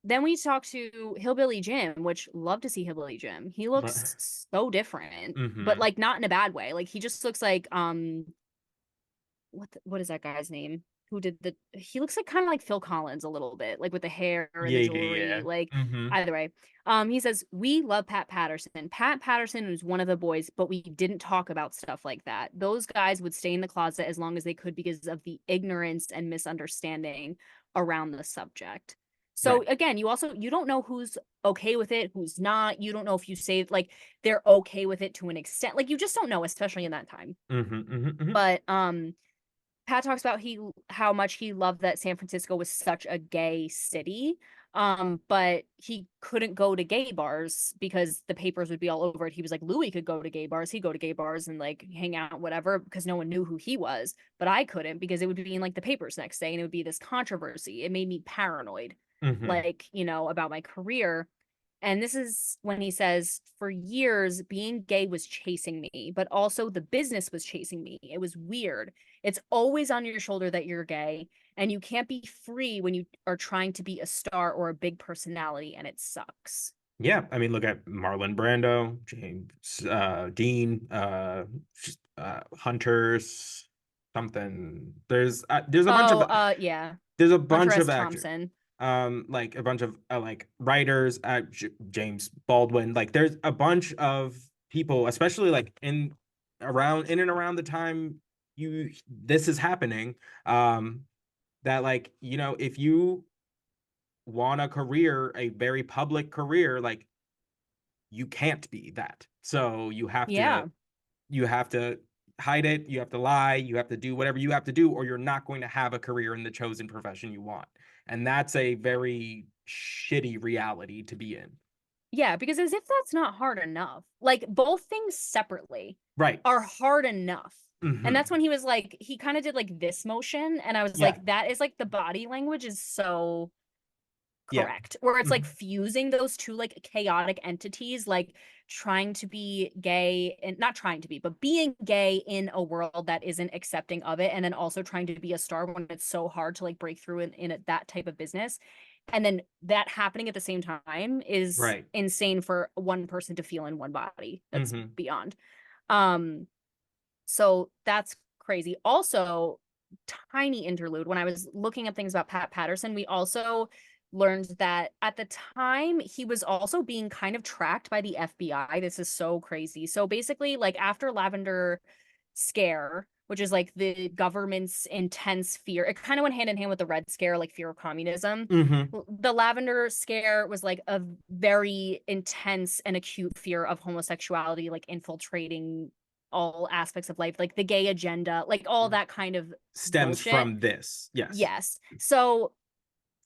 then we talked to Hillbilly Jim, which love to see Hillbilly Jim. He But looks so different, but mm-hmm. like not in a bad way. Like he just looks like what is that guy's name? Who did the he looks like kind of like Phil Collins a little bit, like with the hair and the Yeah, yeah, jewelry. yeah. Like Mm-hmm. either way. He says, "We love Pat Patterson. Pat Patterson was one of the boys, but we didn't talk about stuff like that. Those guys would stay in the closet as long as they could because of the ignorance and misunderstanding around the subject." So Right. again, you don't know who's okay with it, who's not. You don't know if you say like they're okay with it to an extent. Like you just don't know, especially in that time. Mm-hmm. Mm-hmm. Mm-hmm. But Pat talks about he how much he loved that San Francisco was such a gay city. But he couldn't go to gay bars because the papers would be all over it. He was like, Louis could go to gay bars, he'd go to gay bars and like hang out, whatever, because no one knew who he was. But I couldn't because it would be in like the papers next day and it would be this controversy. It made me paranoid, Mm-hmm. like, about my career. And this is when he says, for years, being gay was chasing me, but also the business was chasing me. It was weird. It's always on your shoulder that you're gay, and you can't be free when you are trying to be a star or a big personality, and it sucks. Yeah, I mean, look at Marlon Brando, James Dean, Hunters, something. There's a bunch of Oh, yeah. there's a Hunter bunch S. of actors, Thompson. like a bunch of like writers, James Baldwin. Like there's a bunch of people, especially like in and around the time you this is happening, that like, you know, if you want a career, a very public career, like you can't be that. So Yeah. you have to hide it, you have to lie, you have to do whatever you have to do, or you're not going to have a career in the chosen profession you want. And that's a very shitty reality to be in. Yeah, because as if that's not hard enough. Like both things separately Right. are hard enough. And Mm-hmm. that's when he was like, he kind of did like this motion, and I was Yeah. like, that is like the body language is so Yeah. correct. Where it's like Mm-hmm. fusing those two like chaotic entities, like trying to be gay and not trying to be, but being gay in a world that isn't accepting of it, and then also trying to be a star when it's so hard to like break through in that type of business. And then that happening at the same time is Right. insane for one person to feel in one body. That's Mm-hmm. beyond. Um, so that's crazy. Also, tiny interlude. When I was looking up things about Pat Patterson, we also learned that at the time he was also being kind of tracked by the FBI. This is so crazy. So basically, like after Lavender Scare, which is like the government's intense fear, it kind of went hand in hand with the Red Scare, like fear of communism. Mm-hmm. The Lavender Scare was like a very intense and acute fear of homosexuality, like infiltrating all aspects of life, like the gay agenda, like all that kind of Stems bullshit. from this. Yes. Yes. So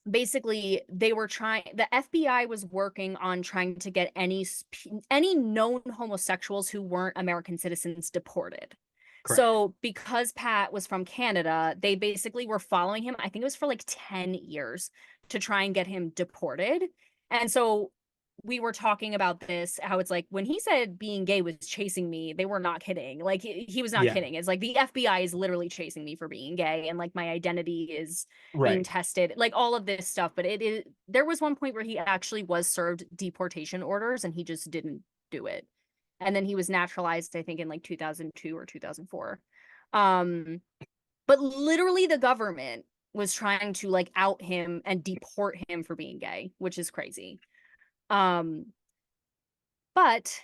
basically they were trying, the FBI was working on trying to get any known homosexuals who weren't American citizens deported. Correct. So because Pat was from Canada, they basically were following him, I think it was for like 10 years, to try and get him deported. And so we were talking about this, how it's like when he said being gay was chasing me, they were not kidding. Like he was not Yeah. kidding. It's like the FBI is literally chasing me for being gay, and like my identity is being Right. tested, like all of this stuff. But it is, there was one point where he actually was served deportation orders and he just didn't do it. And then he was naturalized, I think, in like 2002 or 2004. But literally the government was trying to like out him and deport him for being gay, which is crazy. Um, but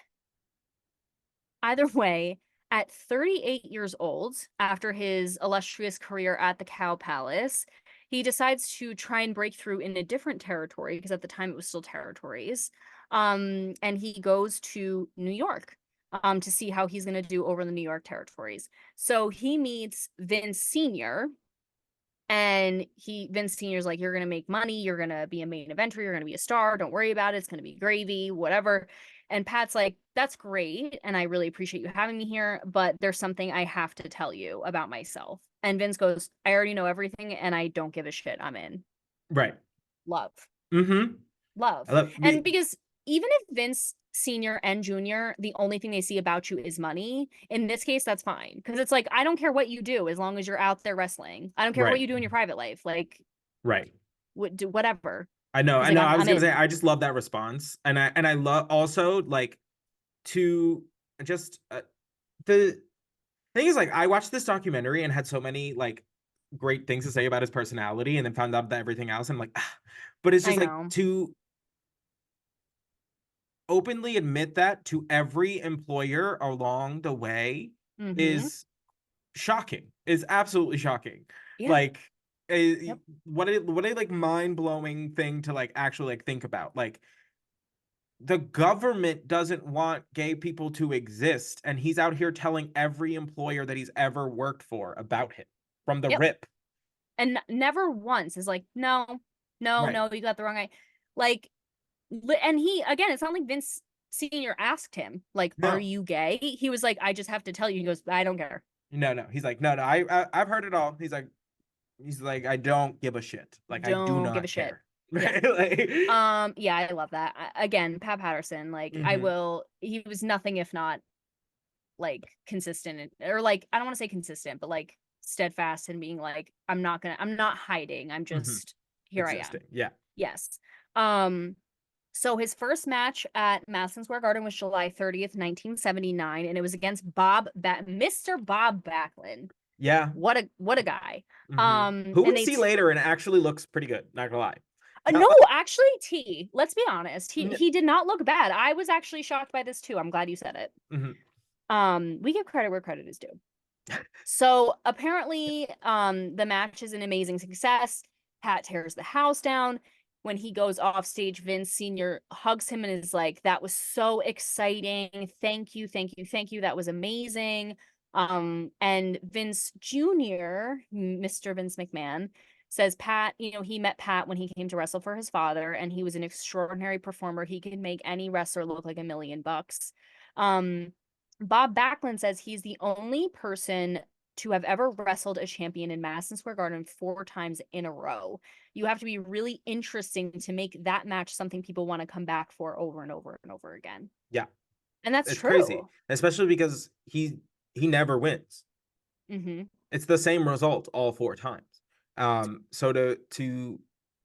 either way, at 38 years old, after his illustrious career at the Cow Palace, he decides to try and break through in a different territory, because at the time it was still territories. And he goes to New York to see how he's going to do over the New York territories. So he meets Vince Sr., and Vince Sr.'s like, you're going to make money. You're going to be a main eventer. You're going to be a star. Don't worry about it. It's going to be gravy, whatever. And Pat's like, that's great. And I really appreciate you having me here. But there's something I have to tell you about myself. And Vince goes, I already know everything and I don't give a shit. I'm in. Right. Love. Mm-hmm. Love. I love And the because even if Vince Senior and Junior, the only thing they see about you is money, in this case, that's fine. Because it's like, I don't care what you do as long as you're out there wrestling. I don't care what right. you do in your private life. Like, Right. do whatever. I know. He's I like, know. I'm I was I'm gonna say in. I just love that response, and I love also like to just the thing is like I watched this documentary and had so many like great things to say about his personality, and then found out that everything else. And I'm like, ah. But it's I just like know. to openly admit that to every employer along the way Mm-hmm. is shocking. Is absolutely shocking. Yeah. Like Yep. what a like mind-blowing thing to like actually like think about. Like the government doesn't want gay people to exist, and he's out here telling every employer that he's ever worked for about him from the Yep. rip. And never once is like, no, no, Right. no, you got the wrong guy. Like, and he, again, it's not like Vince Senior asked him, like, are No. you gay? He was like, I just have to tell you. He goes, I don't care. No, no. He's like, no, no. I've heard it all. He's like, I don't give a shit. Like, I do Don't give a not shit. care. Yeah. Right? Like, Yeah, I love that. Again, Pat Patterson, like, mhm. he was nothing if not like consistent, or like, I don't want to say consistent, but like steadfast in being like, I'm not hiding. I'm Mhm. just, here I am. Existing. Yeah. Yes. Um, so his first match at Madison Square Garden was July 30th, 1979, and it was against Mr. Bob Backlund. Yeah. What a guy. Who And we they see later and actually looks pretty good, not gonna lie. no, How, actually, let's be honest. n- He did not look bad. I was actually shocked by this too. I'm glad you said it. mhm. We give credit where credit is due. So apparently, the match is an amazing success. Pat tears the house down. When he goes off stage, Vince Sr. hugs him and is like, that was so exciting. Thank you, thank you, thank you. That was amazing. And Vince Jr., Mr. Vince McMahon, says Pat, he met Pat when he came to wrestle for his father, and he was an extraordinary performer. He could make any wrestler look like $1 million. Bob Backlund says he's the only person to have ever wrestled a champion in Madison Square Garden 4 times in a row. You have to be really interesting to make that match something people want to come back for over and over and over again. Yeah, And that's it's crazy, true. especially because he never wins. Mm-hmm. It's the same result all 4 times. So to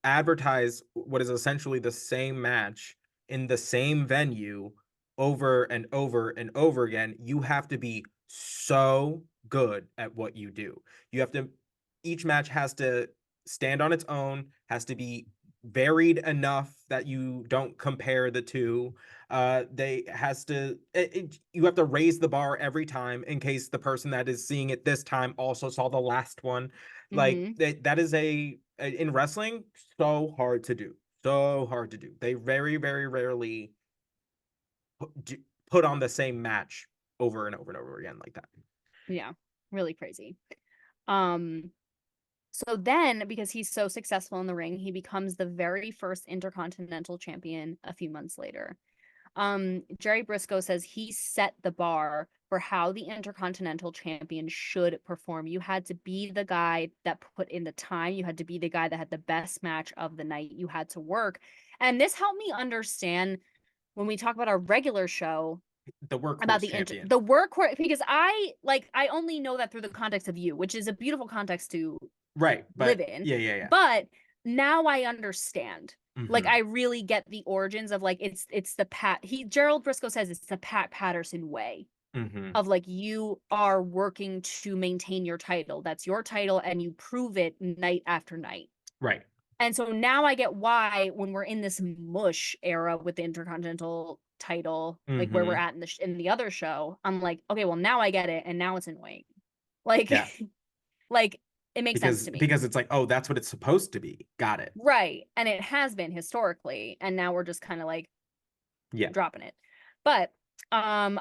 advertise what is essentially the same match in the same venue over and over and over again, you have to be so good at what you do. You have to, each match has to stand on its own, has to be varied enough that you don't compare the two. They has to you have to raise the bar every time in case the person that is seeing it this time also saw the last one. Like Mm-hmm. that is a in wrestling, so hard to do. So hard to do. They very, very rarely put on the same match over and over and over again like that. Yeah, really crazy. Um, so then, because he's so successful in the ring, he becomes the very first Intercontinental Champion a few months later. Jerry Briscoe says he set the bar for how the Intercontinental Champion should perform. You had to be the guy that put in the time. You had to be the guy that had the best match of the night. You had to work. And this helped me understand when we talk about our regular show The about workhorse champion. the workhorse, because I only know that through the context of you, which is a beautiful context to Right. live But in. yeah. But now I understand. Like, Mm-hmm. I really get the origins of, like, it's the Gerald Briscoe says it's the Pat Patterson way Mm-hmm. of, like, you are working to maintain your title. That's your title, and you prove it night after night. Right. And so now I get why, when we're in this mush era with the Intercontinental title, like where we're Mm-hmm. at in the other show, I'm like, okay, well, now I get it, and now it's annoying. Like, Yeah. like, it makes sense Because to me. it's like, oh, that's what it's supposed to be. Got it. Right. And it has been historically, and now we're just kind of like Yeah. dropping it. But on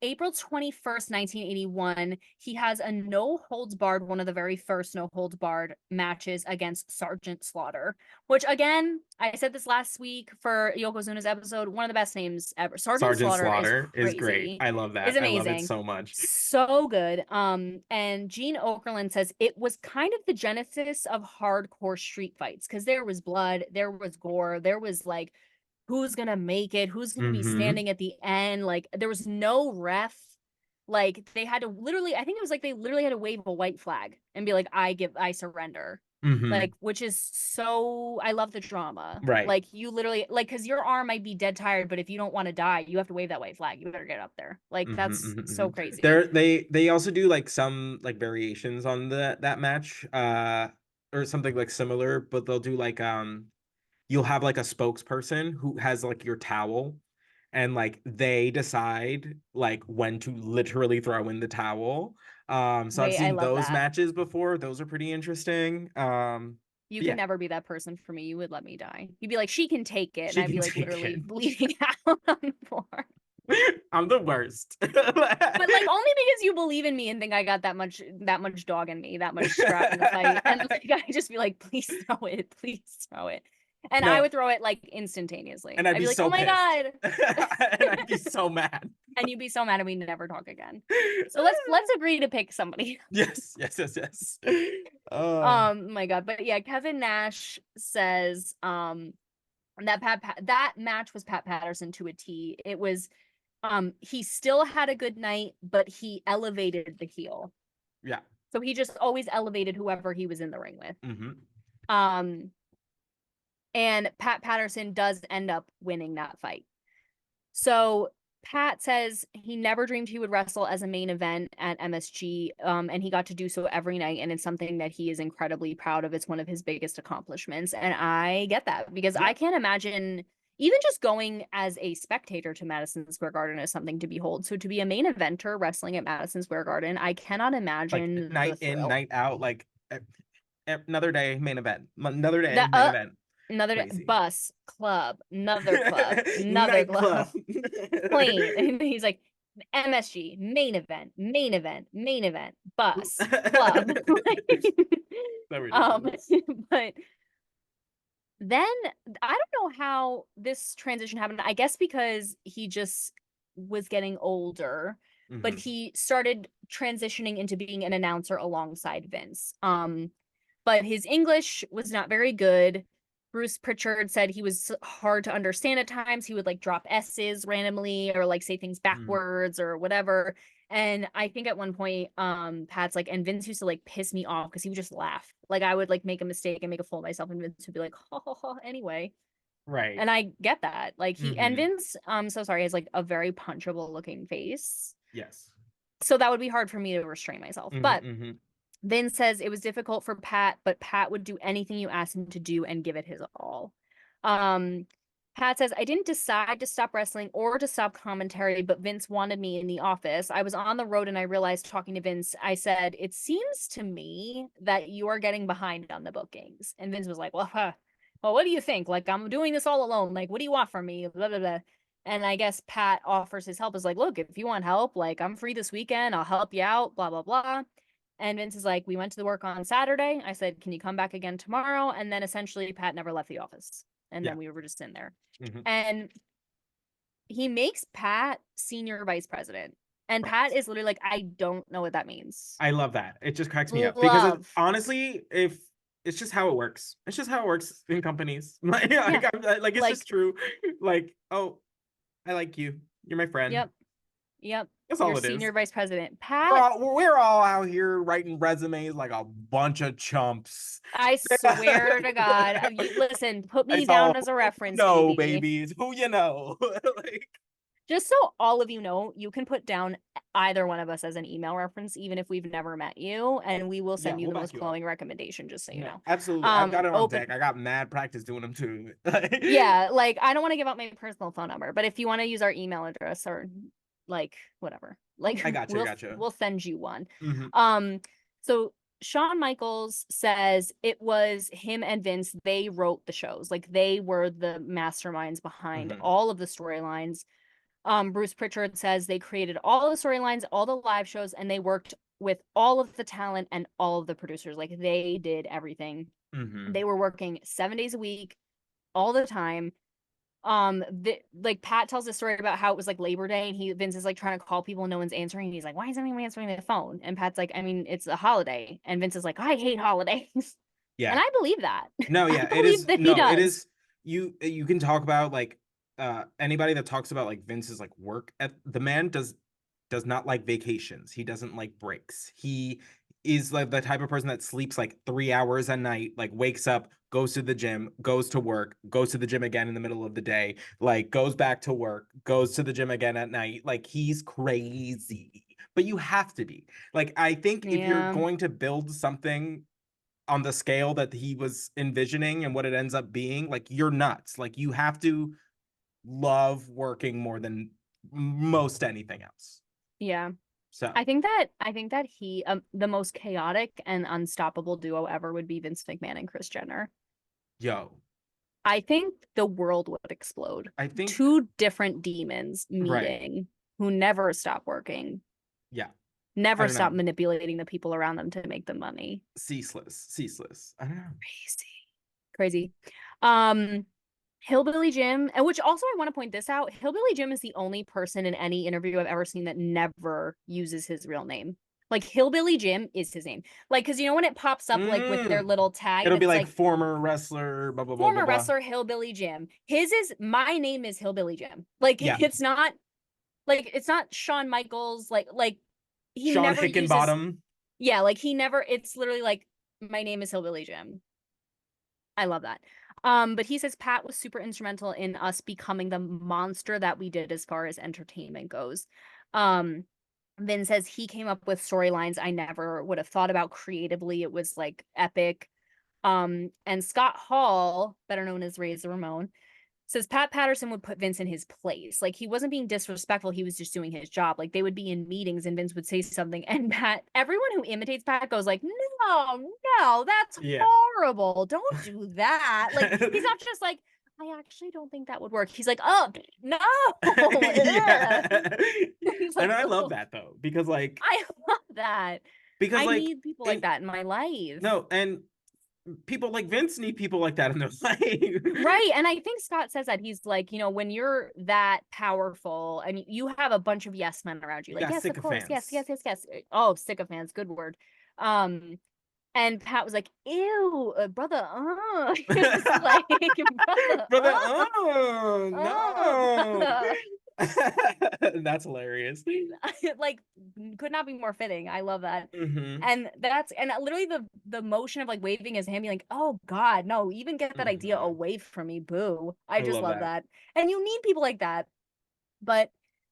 April 21st, 1981, he has a no holds barred, one of the very first no holds barred matches against Sergeant Slaughter, which, again, I said this last week for Yokozuna's episode, one of the best names ever. Sergeant Sergeant Slaughter is Slaughter is great. crazy. I love Is that. I love it amazing. so much. So good. And Gene Okerlund says it was kind of the genesis of hardcore street fights, because there was blood, there was gore, there was, like, who's gonna make it, who's gonna be Mm-hmm. standing at the end. Like, there was no ref. Like, they had to literally, I think it was like they literally had to wave a white flag and be like, I surrender. Mm-hmm. Like, which is so, I love the drama. Right. Like, you literally, like, because your arm might be dead tired, but if you don't want to die, you have to wave that white flag. You better get up there. Like, Mm-hmm, that's mm-hmm, so mm-hmm. crazy. They also do like some like variations on that match, or something like similar, but they'll do like you'll have like a spokesperson who has like your towel, and like they decide like when to literally throw in the towel. So I've Wait, I seen love those that. matches before. Those are pretty interesting. You But could yeah, never be that person for me. You would let me die. You'd be like, she can take it. And she I'd can be like take literally it. bleeding out on the floor. I'm the worst. But, like, only because you believe in me and think I got that much dog in me, that much scrap in the fight. And, like, I just be like, please throw it, please throw it. And I No, would throw it, like, instantaneously. and I'd I'd be be like, oh so my pissed. God. And I'd be so mad. And you'd be so mad and we'd never talk again. So let's agree to pick somebody. Yes. My God. But yeah, Kevin Nash says that match was Pat Patterson to a T. It was he still had a good night, but he elevated the heel. Yeah. So he just always elevated whoever he was in the ring with. Mm-hmm. Um, and Pat Patterson does end up winning that fight. So Pat says he never dreamed he would wrestle as a main event at MSG, and he got to do so every night, and it's something that he is incredibly proud of. It's one of his biggest accomplishments, and I get that, because Yeah. I can't imagine even just going as a spectator to Madison Square Garden is something to behold. So to be a main eventer wrestling at Madison Square Garden, I cannot Like imagine the night in, thrill. night out, like another day main event, another day That main event. another Crazy. bus club, another club, Nightclub. plane. And he's like, MSG, main event, bus, club. So um, ridiculous. but then I don't know how this transition happened. I guess because he just was getting older, but Mm-hmm. he started transitioning into being an announcer alongside Vince. But his English was not very good. Bruce Pritchard said he was hard to understand at times. He would, like, drop S's randomly, or, like, say things Mm-hmm. backwards or whatever. And I think at one point, Pat's like, and Vince used to like piss me off because he would just laugh. Like I would like make a mistake and make a fool of myself, and Vince would be like, ha ha ha, anyway. Right. And I get that. Like and Mm-hmm. Vince, so sorry, has like a very punchable looking face. Yes. So that would be hard for me to restrain myself. Mm-hmm, But mm-hmm. Vince says it was difficult for Pat, but Pat would do anything you asked him to do and give it his all. Um, Pat says, I didn't decide to stop wrestling or to stop commentary, but Vince wanted me in the office. I was on the road and I realized talking to Vince, I said, it seems to me that you are getting behind on the bookings. And Vince was like, well, well, what do you think? Like, I'm doing this all alone. Like, what do you want from me? Blah, blah, blah. And I guess Pat offers his help, is like, look, if you want help, like, I'm free this weekend. I'll help you out, blah, blah, blah. And Vince is like, we went to the work on Saturday. I said, can you come back again tomorrow? And then essentially Pat never left the office. And Yeah. then we were just in there. Mm-hmm. And he makes Pat senior vice president. And Right. Pat is literally like, I don't know what that means. I love that. It just cracks me up because Love. honestly, if it's just how it works. It's just how it works in companies. Like, Yeah. like it's Like, just true. Like, oh, I like you. You're my friend. yep. Yep. That's You're all it is. senior vice president. We're Pat, we're all out here writing resumes like a bunch of chumps. I swear to God. Listen, put me It's all down as a who you reference, know, baby. baby. It's who you know. Like, Just so all of you know, you can put down either one of us as an email reference, even if we've never met you, and we will yeah, send you we'll the back most you up. glowing recommendation, just so you Yeah, know. absolutely. I've got it on Open. deck. I got mad practice doing them too. Yeah, like I don't want to give out my personal phone number, but if you want to use our email address or like whatever, like I gotcha, gotcha. we'll send you one. Mm-hmm. So Shawn Michaels says it was him and Vince, they wrote the shows. Like they were the masterminds behind Mm-hmm. all of the storylines. Bruce Pritchard says they created all the storylines, all the live shows, and they worked with all of the talent and all of the producers. Like they did everything. Mm-hmm. They were working 7 days a week, all the time. Like Pat tells a story about how it was like Labor Day, and Vince is like trying to call people and no one's answering. And he's like, "Why isn't anyone answering the phone?" And Pat's like, "I mean, it's a holiday." And Vince is like, "I hate holidays," Yeah. and I believe that. No, I yeah, it believe is. that he No, it does. is. You can talk about like anybody that talks about like Vince's like work at the man does not like vacations. He doesn't like breaks. He is like the type of person that sleeps like 3 hours a night, like wakes up, goes to the gym, goes to work, goes to the gym again in the middle of the day, like goes back to work, goes to the gym again at night. Like he's crazy. But you have to be. Like I think if you're Yeah, going to build something on the scale that he was envisioning and what it ends up being, like you're nuts. Like you have to love working more than most anything else. yeah. So, I think that he the most chaotic and unstoppable duo ever would be Vince McMahon and Kris Jenner. yo, I think the world would explode. I think Two different demons right. meeting who never stop working, Yeah. I never don't know. stop manipulating the people around them to make them money. Ceaseless. Ceaseless. I don't know. Crazy. Um, Hillbilly Jim, and which also I want to point this out, Hillbilly Jim is the only person in any interview I've ever seen that never uses his real name. Like Hillbilly Jim is his name. Like, because you know when it pops up like with their Mm. little tag It'll be that's like like former wrestler, blah blah blah blah former blah. wrestler Hillbilly Jim. His is my name is Hillbilly Jim. Like Yeah. it's not Shawn Michaels, like he Sean never uses, Hickenbottom. yeah, like he never, it's literally like my name is Hillbilly Jim. I love that. But he says Pat was super instrumental in us becoming the monster that we did as far as entertainment goes. Um, Vin says he came up with storylines I never would have thought about creatively. It was like epic. And Scott Hall, better known as Razor Ramon, says Pat Patterson would put Vince in his place. Like he wasn't being disrespectful, he was just doing his job. Like they would be in meetings and Vince would say something and everyone who imitates Pat goes like, no, that's Yeah. horrible. Don't do that. Like he's not just like, I actually don't think that would work. He's like, oh no. Yeah. He's And like, I love oh, that though, because like I love that. I like need people like in that in my life. no, and people like Vince need people like that in their life. Right. And I think Scott says that he's like, when you're that powerful and you have a bunch of yes men around you, You like, got yes, of course, yes, sycophants. yes, yes, yes. Oh, sycophants, good word. And Pat was like, ew, brother, He was like, brother, Brother, oh brother. no. That's hilarious. Like, could not be more fitting. I love that. Mm-hmm. And literally the motion of like waving his hand, being like, oh God, no, even get that idea Mm-hmm. away from me. Boo. I I just love love that. that. And you need people like that. But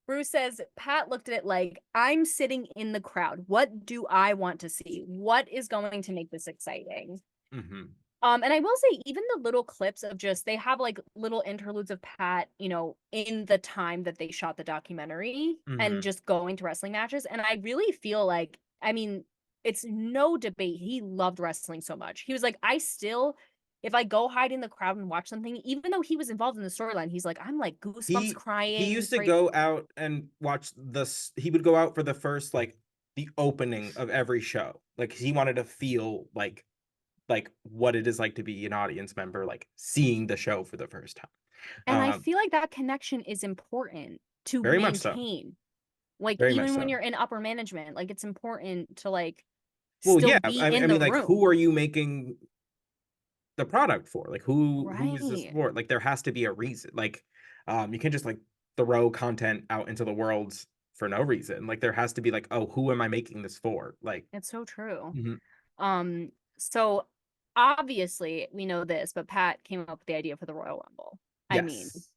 Bruce says, Pat looked at it like, I'm sitting in the crowd. What do I want to see? What is going to make this exciting? Mm-hmm. And I will say, even the little clips of just they have like little interludes of Pat, in the time that they shot the documentary and Mm-hmm. just going to wrestling matches. And I really feel like, I mean, it's no debate. He loved wrestling so much. He was like, if I go hide in the crowd and watch something, even though he was involved in the storyline, he's like, I'm like goosebumps He crying. used to go out and watch he would go out for the first, like, the opening of every show. Like, he wanted to feel like what it is like to be an audience member, like seeing the show for the first time. And I feel like that connection is important to Very much so. maintain. Like, Very much even when so. you're in upper management, like, it's important to like Well, still yeah. be I in the mean, like, who are room. you making the product for? Like, who is this Right. for? Like, there has to be a reason. Like, you can't just like throw content out into the world for no reason. Like, there has to be like, oh, who am I making this for? Like, It's so true. mhm. So obviously we know this, but Pat came up with the idea for the Royal Rumble. I mean, Yes.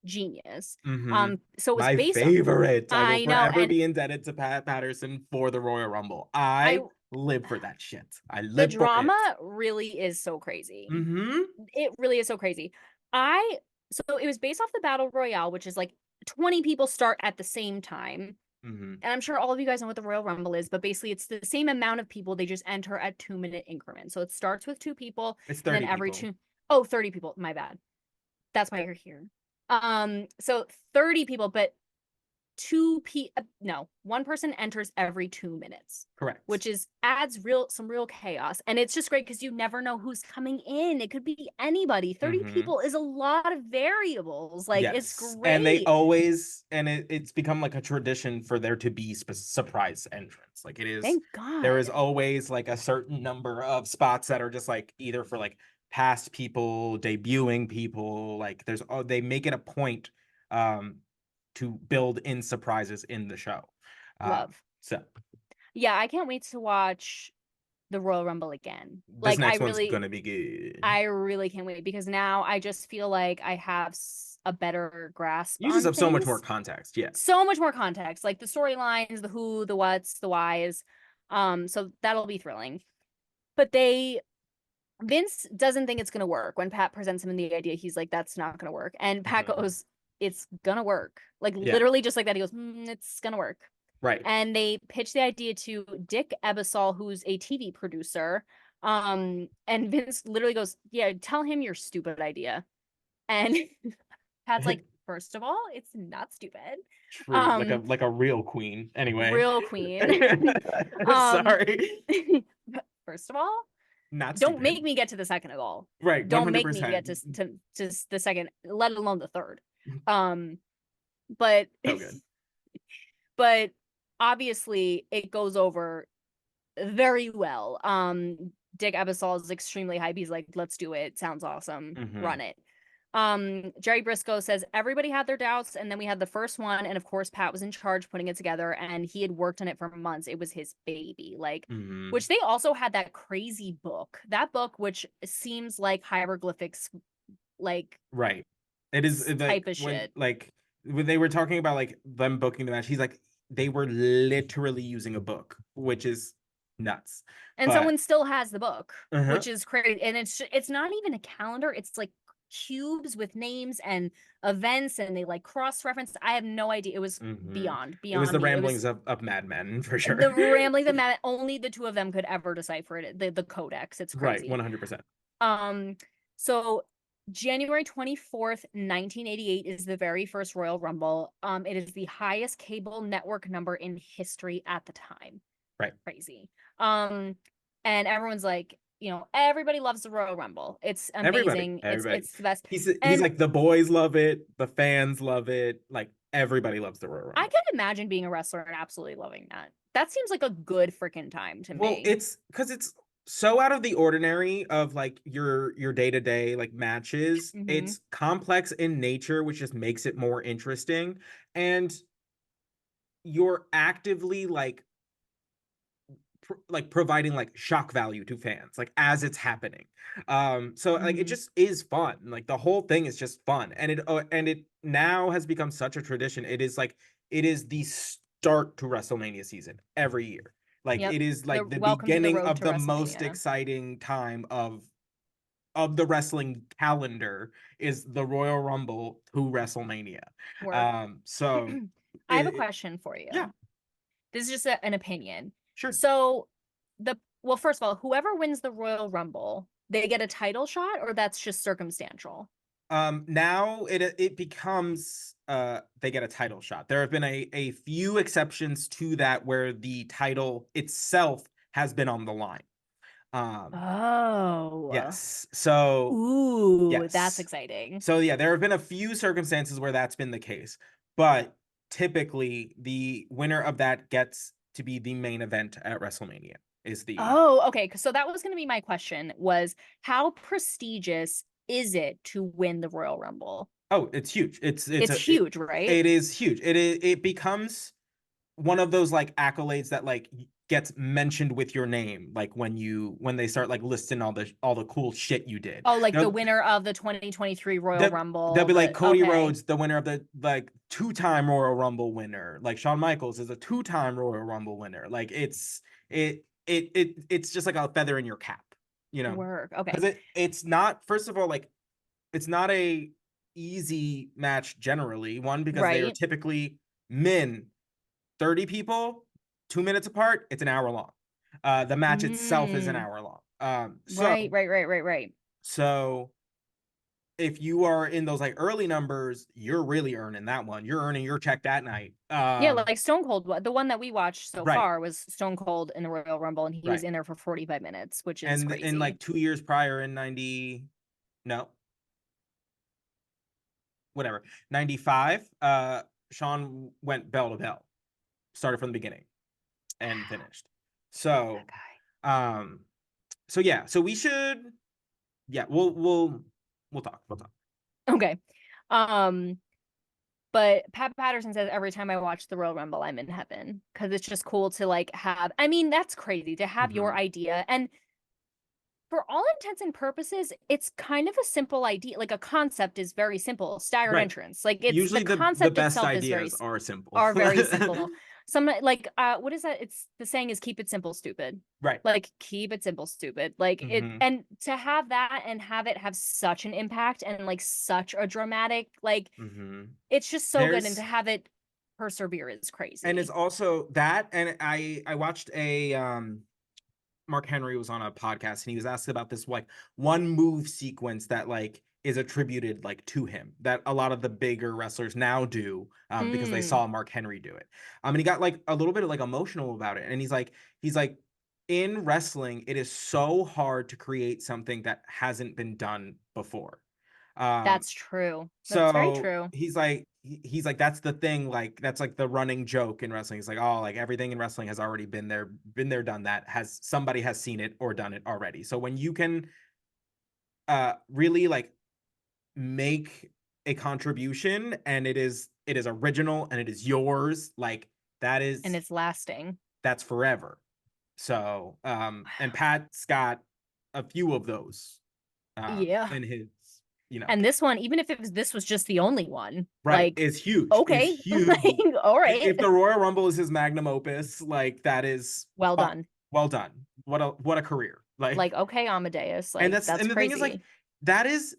genius. Hmm. So it was My based favorite. I will I know, forever and be indebted to Pat Patterson for the Royal Rumble. I I live for that shit. I the live for it. drama really is so crazy. Hmm. It really is so crazy. I so it was based off the Battle Royale, which is like 20 people start at the same time. Hmm. And I'm sure all of you guys know what the Royal Rumble is, but basically it's the same amount of people. They just enter at 2-minute increments. So it starts with 2 people, It's and then 30 every people. two, oh, 30 people. My bad. That's why you're here. So 30 people, but no, one person enters every 2 minutes, Correct. which is adds some real chaos. And it's just great because you never know who's coming in. It could be anybody. 30 Hmm. people is a lot of variables. Like, it's Yes. And they great. always, and it's become like a tradition for there to be surprise entrance. Like, it is, Thank there is God. always like a certain number of spots that are just like either for like past people, debuting people. Like, they make it a point um to build in surprises in the show. Love. So Yeah, I can't wait to watch the Royal Rumble again. this Like, next one's gonna be good. I really can't wait because now I just feel like I have a better grasp You just on have so much more things. context. Yeah. So much more context, like the storylines, the who, the whats, the whys. So that'll be thrilling. But Vince doesn't think it's gonna work. When Pat presents him the idea, he's like, "That's not gonna work." And Pat Mhm. goes, "It's gonna work." Like, Yeah. literally, just like that. He goes, "It's gonna work." Right. And they pitched the idea to Dick Ebersol, who's a TV producer. And Vince literally goes, "Yeah, tell him your stupid idea." And Pat's like, "First of all, it's not stupid." True. Um, Like a real queen. Anyway. Real queen. um, Sorry. First of all, Not don't stupid. make me get to the second of all. Right. Don't make me 100%. get to the second, let alone the third. Um, but So good. but obviously it goes over very well. Dick Ebersol is extremely hype. He's like, "Let's do it. Sounds awesome. Hmm. Run it." Jerry Briscoe says everybody had their doubts, and then we had the first one, and of course Pat was in charge putting it together, and he had worked on it for months. It was his baby. Like, Hmm. which they also had that crazy book. That book, which seems like hieroglyphics, like Right. It is type like of shit. when they were talking about like them booking the match, he's like, they were literally using a book, which is nuts. And But someone still has the book, uh-huh. which is crazy. And it's not even a calendar. It's like cubes with names and events, and they like cross-reference. I have no idea. It was Hmm. beyond It was the me. It was ramblings of Mad Men for sure. the ramblings of Matt. Only the two of them could ever decipher it. The codex. It's Right. crazy. 100%. So January 24th, 1988 is the very first Royal Rumble. It is the highest cable network number in history at the time. Right. Crazy. And everyone's like, everybody loves the Royal Rumble. It's Everybody. amazing. It's Everybody. it's the best. He's And like, the boys love it, the fans love it, like everybody loves the Royal I Rumble. can imagine being a wrestler and absolutely loving that. That seems like a good freaking time to Well, me. it's because it's so out of the ordinary of like your day-to-day like matches. Mm-hmm. It's complex in nature, which just makes it more interesting. And you're actively like providing like shock value to fans like as it's happening. So like it Mm-hmm. just is fun. Like the whole thing is just fun. And it now has become such a tradition. It is like it is the start to WrestleMania season every year. Like Yep. it is The like the welcome to the beginning road of to the most WrestleMania. exciting time of the wrestling calendar is the Royal Rumble to WrestleMania. Work. So I have a it, question for yeah, you. This is just an opinion. sure. So well, first of all, whoever wins the Royal Rumble, they get a title shot, or that's just circumstantial? Now it becomes they get a title shot. There have been a few exceptions to that where the title itself has been on the line. Um, Oh. yes. So Ooh, that's yes. exciting. So yeah, there have been a few circumstances where that's been the case, but typically the winner of that gets to be the main event at WrestleMania is the Oh, okay. So that was going to be my question was how prestigious is it to win the Royal Rumble? oh, it's huge. It's huge, right? It is huge. It becomes one of those like accolades that like gets mentioned with your name like when they start like listing all the cool shit you did. Oh, like the They'll, winner of the 2023 Royal they'll Rumble, be like the Cody okay. Rhodes, the winner of the like two-time Royal Rumble winner. Like Shawn Michaels is a two-time Royal Rumble winner. Like it's just like a feather in your cap, you know. Work. Okay. Because it's not, first of all, like it's not a easy match generally. One, because they are Right. typically men 30 people, 2 minutes apart, it's an hour long. The match itself is an Mm, hour long. right, right, right, right, right. So if you are in those like early numbers, you're really earning that one. You're earning your check that night. Yeah, like Stone Cold, the one that we watched so Right, far was Stone Cold in the Royal Rumble, and he was right. in there for 45 minutes, which is And in crazy. like 2 years prior in 90, no, whatever, 95, Sean went bell to bell, started from the beginning and finished. That So, guy. um, so yeah, so we should, yeah, we'll talk. We'll talk. Okay. Um, but Pat Patterson says every time I watch the Royal Rumble, I'm in heaven because it's just cool to like have. I mean, that's crazy to have your Mhm. idea. And for all intents and purposes, it's kind of a simple idea. Like a concept is very simple. Staggered Right. entrance. Like it's the Usually the concept best itself is ideas are simple. are very simple. Some like what is that? It's the saying is keep it simple, stupid. Right. Like keep it simple, stupid. Like it Hmm. and to have that and have it have such an impact and like such a dramatic, like Hmm. it's just so good. And to There's have it persevere is and it's crazy. also that, and I watched a Mark Henry was on a podcast and he was asked about this like one move sequence that like is attributed like to him that a lot of the bigger wrestlers now do because they Mm, saw Mark Henry do it. And he got like a little bit of like emotional about it. And he's like in wrestling, it is so hard to create something that hasn't been done before. Um, that's true. That's very so true. he's like that's the thing, like that's like the running joke in wrestling. It's like, oh, like everything in wrestling has already been there, done that. Has somebody has seen it or done it already. So when you can really like make a contribution and it is original and it is yours, like that And is it's lasting. that's forever. So and Pat's got a few of those Yeah. in his, you know. And this one, even if this was just the only one, Right, like, is huge. Is okay, huge. like, all right, If the Royal Rumble is his magnum opus, like that is well done. well done. What a career. Like, Like, okay, Amadeus, and like, that's the thing is like crazy. that is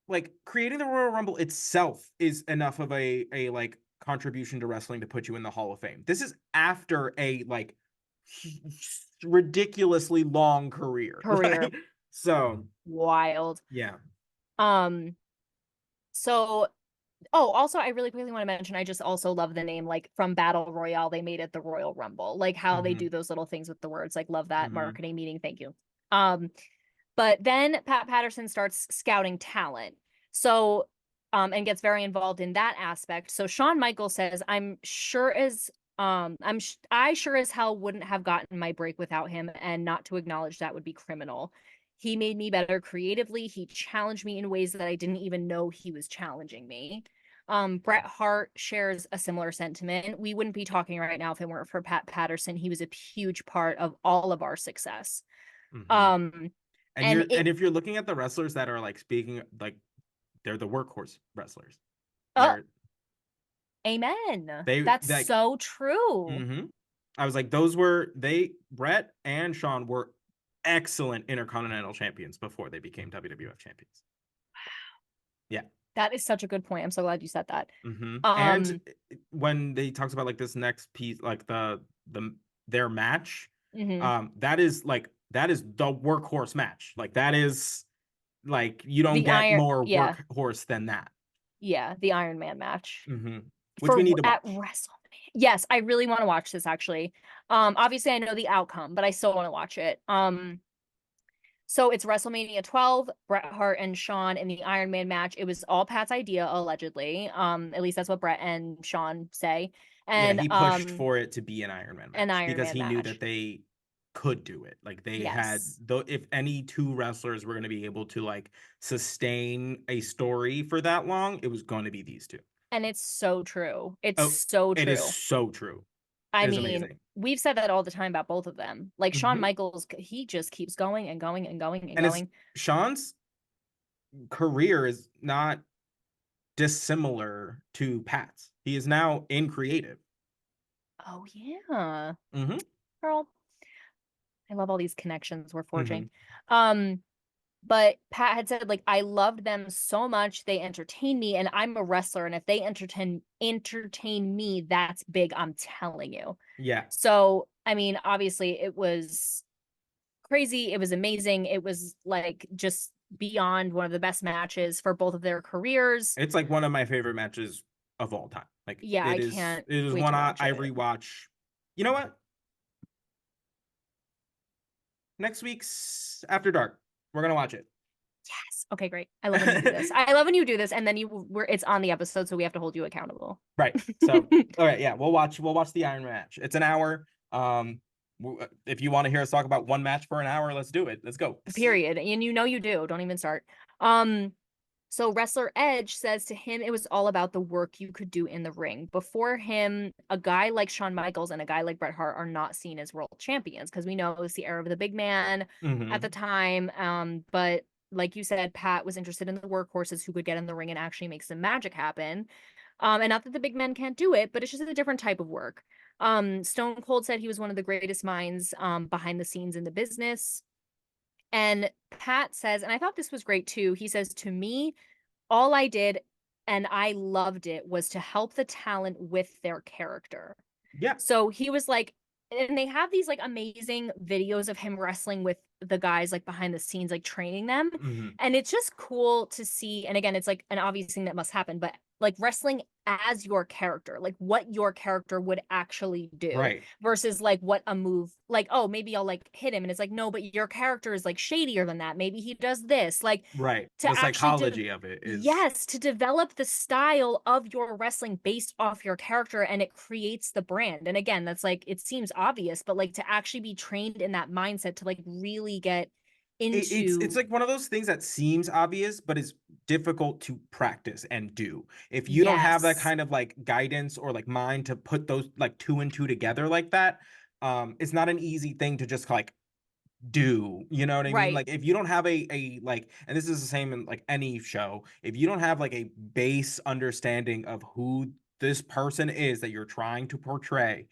like creating the Royal Rumble itself is enough of a like contribution to wrestling to put you in the Hall of Fame. This is after a like ridiculously long career. Career, Like, so wild. yeah. Um, so, oh, also, I really quickly want to mention, I just also love the name, like, from Battle Royale, they made it the Royal Rumble, like, how they Hmm. do those little things with the words, like, love that Hmm. marketing meeting, thank you. Um, But then Pat Patterson starts scouting talent. So, and gets very involved in that aspect. So Shawn Michaels says, I'm sure as I sure as hell wouldn't have gotten my break without him, and not to acknowledge that would be criminal. He made me better creatively. He challenged me in ways that I didn't even know he was challenging me. Bret Hart shares a similar sentiment. We wouldn't be talking right now if it weren't for Pat Patterson. He was a huge part of all of our success. Mm-hmm. Um, and And it, if you're looking at the wrestlers that are like speaking, like they're the workhorse wrestlers. oh, They're amen. they That's like so true. mm-hmm. I was like, Brett and Sean were excellent Intercontinental champions before they became WWF champions. Yeah. That is such a good point. I'm so glad you said that. Mm-hmm. And Um, when they talks about like this next piece, like the their match, mhm. that is the workhorse match. Like that is like you don't The get Iron, more yeah, workhorse than that. yeah, the Iron Man match Mm-hmm. Which we for need to at watch. WrestleMania. Yes, I really want to watch this actually. Obviously I know the outcome, but I still want to watch it. So it's WrestleMania 12, Bret Hart and Shawn in the Iron Man match. It was all Pat's idea, allegedly. At least that's what Bret and Shawn say. Yeah, And he pushed for it to be an Iron Man an match Iron because Man he knew that match. they could do it. Like they had Yes. though if any two wrestlers were going to be able to like sustain a story for that long, it was going to be these two. And it's so true. It's Oh, so it is true. so true. I It is mean, amazing. we've said that all the time about both of them. Like Shawn Hmm. Michaels, he just keeps going and going and going and And it's going. Sean's career is not dissimilar to Pat's. He is now in creative. Oh yeah. Hmm. Girl, I love all these connections we're Hmm. forging. Um, but Pat had said, like, I loved them so much. They entertain me, and I'm a wrestler, and if they entertain me, that's big, I'm telling you. Yeah. So, I mean, obviously it was crazy. It was amazing. It was like just beyond one of the best matches for both of their careers. It's like one of my favorite matches of all time. Like Yeah, I it is can't it is wait one to watch I it. rewatch. You know what? Next week's After Dark. We're gonna watch it. Yes. Okay, great. I love when you do this. I love when you do this, and then it's on the episode, so we have to hold you accountable. Right. So all right, yeah, we'll watch the Iron match. It's an hour. If you want to hear us talk about one match for an hour, let's do it. Let's go. Period. And you know you do. Don't even start. Um, So wrestler Edge says to him it was all about the work you could do in the ring. Before him, a guy like Shawn Michaels and a guy like Bret Hart are not seen as world champions because we know it was the era of the big man at the Hmm. time. But like you said, Pat was interested in the workhorses who could get in the ring and actually make some magic happen. And not that the big men can't do it, but it's just a different type of work. Stone Cold said he was one of the greatest minds behind the scenes in the business. And Pat says, and I thought this was great too. He says, to me, all I did and I loved it was to help the talent with their character. Yeah. So he was like, and they have these like amazing videos of him wrestling with the guys like behind the scenes, like training them. Hmm. And it's just cool to see. And again, it's like an obvious thing that must happen, but like wrestling as your character, like what your character would actually do Right. versus like what a move, like, oh, maybe I'll like hit him. And it's like, no, but your character is like shadier than that. Maybe he does this. Like Right. to The actually psychology of it is yes, to develop the style of your wrestling based off your character, and it creates the brand. And again, that's like it seems obvious, but like to actually be trained in that mindset to like really get it's into like one of those things that seems obvious but is difficult to practice and do if you don't have that yes, kind of like guidance or like mind to put those like two and two together like that. It's not an easy thing to just like do, you know what I mean? right. Like if you don't have a like, and this is the same in like any show, if you don't have like a base understanding of who this person is that you're trying to portray,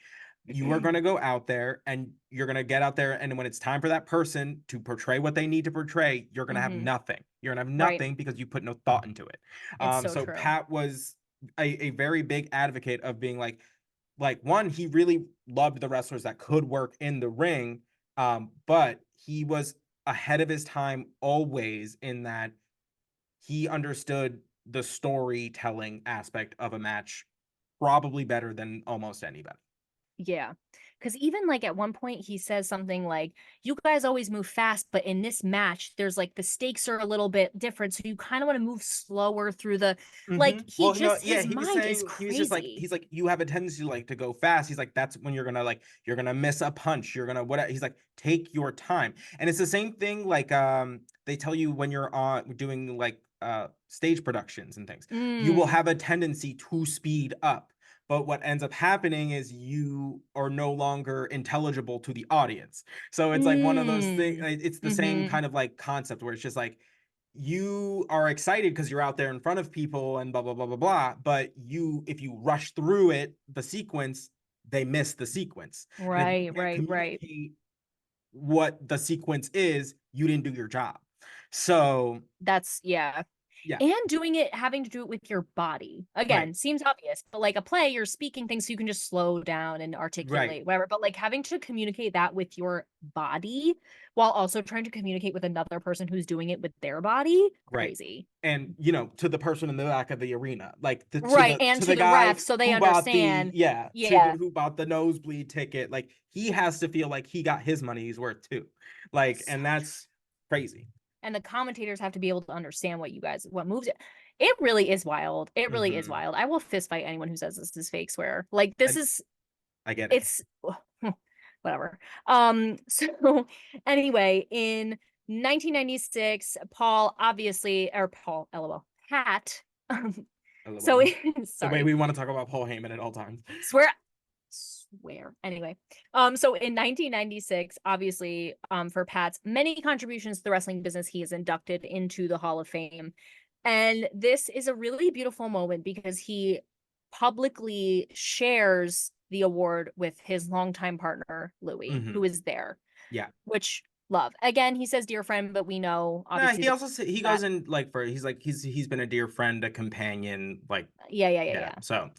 you are going to go out there and you're going to get out there, and when it's time for that person to portray what they need to portray, you're going to have Hmm. nothing. You're going to have Right. nothing because you put no thought into it. It's so So true. Pat was a very big advocate of being like one, he really loved the wrestlers that could work in the ring, but he was ahead of his time always in that he understood the storytelling aspect of a match probably better than almost anybody. Yeah. Because even like at one point he says something like, you guys always move fast, but in this match, there's like the stakes are a little bit different. So you kind of want to move slower through the like he Well, no, just yeah, his he was mind is saying he was just like crazy. he's like you have a tendency to go fast. He's like that's when you're gonna miss a punch. You're gonna what? He's like take your time, and it's the same thing like they tell you when you're on doing like stage productions and things. You will Mm. have a tendency to speed up, but what ends up happening is you are no longer intelligible to the audience. So it's like one of those things. Mm. It's the same Mm-hmm. kind of like concept where it's just like you are excited because you're out there in front of people and blah blah blah blah blah, but you if you rush through it the sequence, they miss the sequence, and if you Right, can't right, right. communicate what the sequence is, you didn't do your job. So That's yeah. yeah, And doing it, having to do it with your body. right, Again, seems obvious, but like a play, you're speaking things so you can just slow down and right, articulate, whatever. But like having to communicate that with your body while also trying to communicate with another person who's doing it with their body, right. crazy. And to the person in the back of the arena, like Right. And to to the the ref, guy so they who bought the understand. yeah Yeah. who bought the nosebleed ticket, like he has to feel like he got his money's worth too, like, So and true. that's crazy. And the commentators have to be able to understand what you guys, what moves it. It really is wild. It really is Hmm. wild. I will fist fight anyone who says this is fake swear. Like this I, is I get it. it's whatever. So anyway, in 1996, Paul obviously or Paul LOL Pat so LOL. The way sorry. we want to talk about Paul Heyman at all times. Swear anyway. So in 1996, obviously for Pat's many contributions to the wrestling business, he is inducted into the Hall of Fame. And this is a really beautiful moment because he publicly shares the award with his longtime partner, Louis, who Hmm. is there, Yeah. which love. Again, he says dear friend, but we know No, obviously he also he that goes in like for he's like he's been a dear friend, a companion, like yeah, yeah, yeah, yeah. yeah. So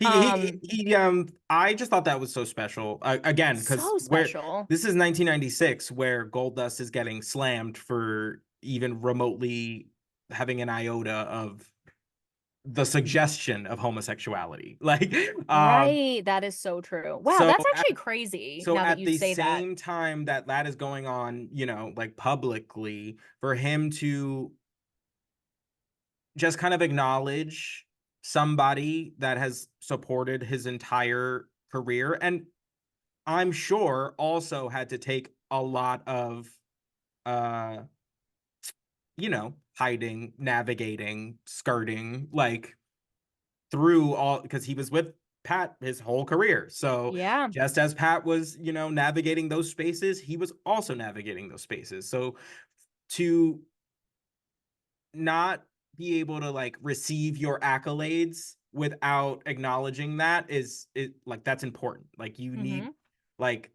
Um, I just thought that was so special. Again, because so where special. this is 1996, where Goldust is getting slammed for even remotely having an iota of the suggestion of homosexuality. Like, Right. That is so true. Wow, so that's actually crazy so now that at you the say that. same time that that is going on, like publicly, for him to just kind of acknowledge somebody that has supported his entire career and I'm sure also had to take a lot of uh hiding, navigating, skirting, like through all because he was with Pat his whole career. So Yeah. just as Pat was, navigating those spaces, he was also navigating those spaces. So to not be able to like receive your accolades without acknowledging that is it like that's important. Like you need Hmm. like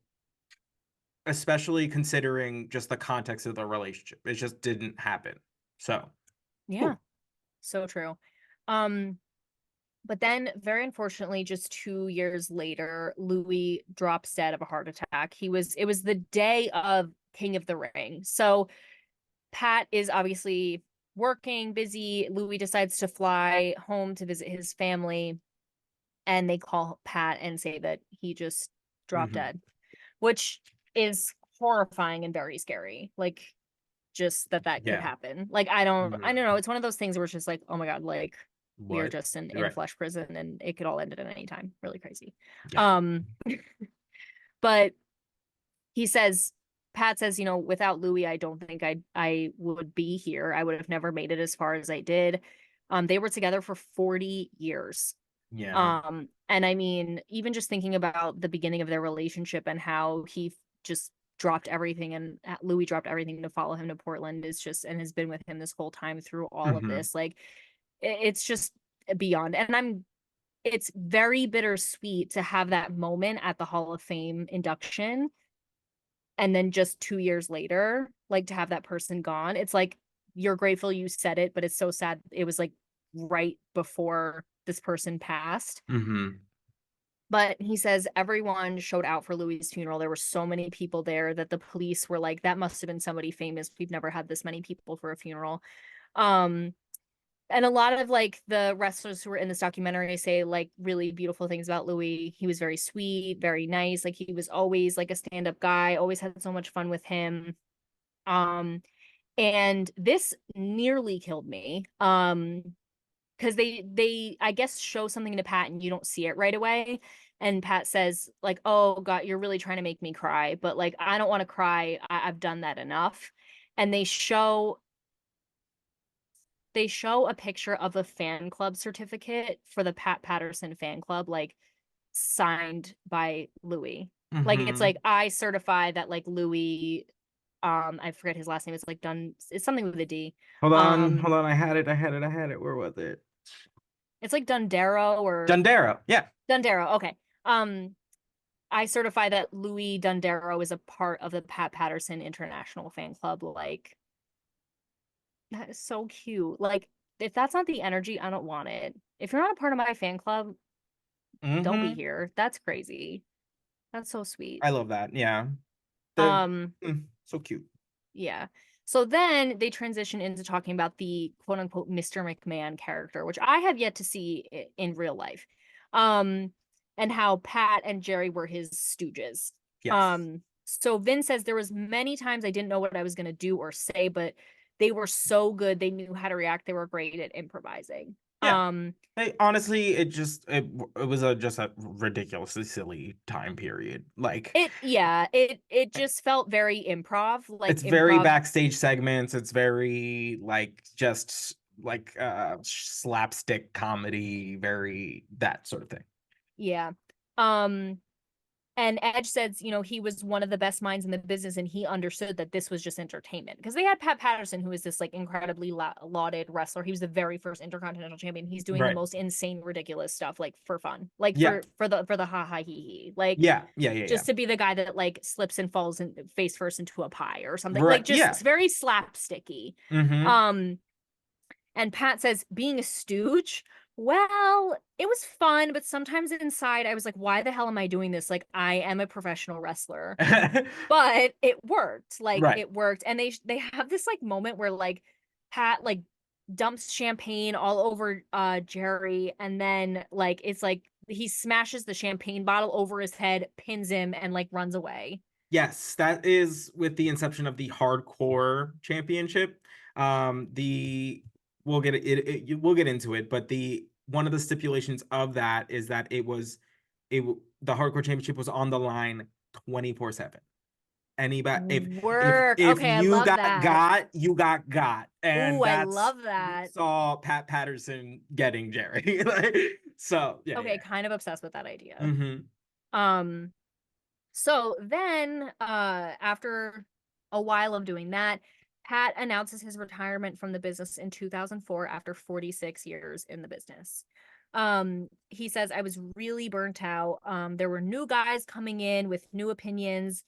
especially considering just the context of the relationship. It just didn't happen. So, Yeah. cool. So true. Um, but then very unfortunately, just 2 years later, Louis drops dead of a heart attack. It was the day of King of the Ring. So Pat is obviously working, busy. Louis decides to fly home to visit his family, and they call Pat and say that he just dropped Hmm. dead, which is horrifying and very scary. Like just that could Yeah. happen. Like I don't Mhm. know. It's one of those things where it's just like, oh my God, like we are What? just You're in right. flesh prison and it could all end at any time. Really crazy. Yeah. Um, but he says, Pat says, without Louis, I don't think I would be here. I would have never made it as far as I did. They were together for 40 years. Yeah. And I mean, even just thinking about the beginning of their relationship and how he just dropped everything and Louis dropped everything to follow him to Portland is just and has been with him this whole time through all of Hmm. this. Like it's just beyond. And it's very bittersweet to have that moment at the Hall of Fame induction and then just 2 years later, like to have that person gone. It's like you're grateful you said it, but it's so sad. It was like right before this person passed. Hmm. But he says everyone showed out for Louis' funeral. There were so many people there that the police were like, that must have been somebody famous. We've never had this many people for a funeral. Um, And a lot of like the wrestlers who were in this documentary say like really beautiful things about Louis. He was very sweet, very nice. Like he was always like a stand-up guy, always had so much fun with him. Um, and this nearly killed me. Because they I guess show something to Pat and you don't see it right away. And Pat says, like, oh God, you're really trying to make me cry, but like I don't want to cry. I've done that enough. And they show a picture of a fan club certificate for the Pat Patterson fan club, like signed by Louis. Like it's Mm-hmm. like I certify that like Louis, I forget his last name. It's like done. It's something with a D. Hold Um, on. I had it. Where was it? it's like Dundero or Dundero. Yeah. Dundero. Okay. Um, I certify that Louis Dundero is a part of the Pat Patterson International Fan Club. Like that is so cute. Like if that's not the energy, I don't want it. If you're not a part of my fan club, don't be Mm-hmm. here. That's crazy. That's so sweet. I love that. Yeah. The Um, so cute. yeah. So then they transition into talking about the quote unquote Mr. McMahon character, which I have yet to see in real life. Um, and how Pat and Jerry were his stooges. Yes. So Vin says there was many times I didn't know what I was gonna do or say, but they were so good. They knew how to react. They were great at improvising. Yeah. Honestly, it was just a ridiculously silly time period. Like it just felt very improv, like it's very improv. backstage segments. It's very like just like slapstick comedy, very that sort of thing. Yeah. Um, and Edge says, he was one of the best minds in the business and he understood that this was just entertainment. Because they had Pat Patterson, who is this like incredibly lauded wrestler. He was the very first Intercontinental Champion. He's doing the Right. most insane, ridiculous stuff, like for fun, like Yeah. for the ha ha he, like Yeah. Yeah. Yeah. Yeah. just to be the guy that like slips and falls and face first into a pie or something. Right. Like just Yeah. it's very slapsticky. Mm-hmm. Um, and Pat says, being a stooge, well, it was fun, but sometimes inside I was like, why the hell am I doing this? Like, I am a professional wrestler. But it worked. Like, Right. it worked. And they have this like moment where like Pat like dumps champagne all over Jerry, and then like it's like he smashes the champagne bottle over his head, pins him, and like runs away. Yes, that is with the inception of the hardcore championship. The we'll get into it, but the one of the stipulations of that is that the hardcore championship was on the line 24/7. Anybody Work. if Okay, I you love got that. you got, and Ooh, I that's love you that. saw Pat Patterson getting Jerry. Like, so yeah, Okay, yeah. kind of obsessed with that idea. Mm-hmm. Um, so then after a while of doing that, Pat announces his retirement from the business in 2004 after 46 years in the business. He says, I was really burnt out. There were new guys coming in with new opinions,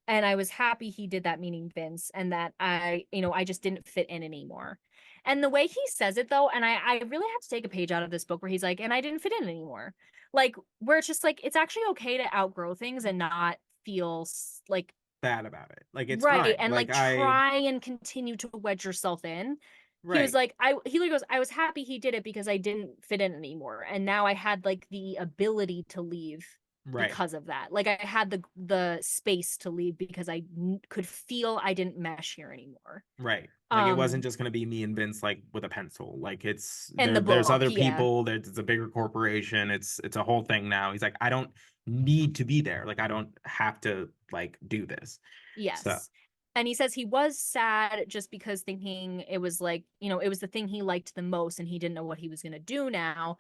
and I was happy he did that, meaning Vince, and that I just didn't fit in anymore. And the way he says it though, and I really have to take a page out of this book where he's like, and I didn't fit in anymore. Like where it's just like it's actually okay to outgrow things and not feel like Bad about it. Like it's right fine. and Like like I try and continue to wedge yourself in. He was right. like, he literally goes, I was happy he did it because I didn't fit in anymore. And now I had like the ability to leave Right. because of that. Like I had the space to leave because could feel I didn't mesh here anymore. Right. Like it wasn't Um, just gonna be me and Vince like with a pencil. Like and the there's book, other yeah. people, it's a bigger corporation, it's a whole thing now. He's like, I don't need to be there. Like I don't have to like do this. So Yes. And he says he was sad just because thinking it was like, it was the thing he liked the most and he didn't know what he was going to do now.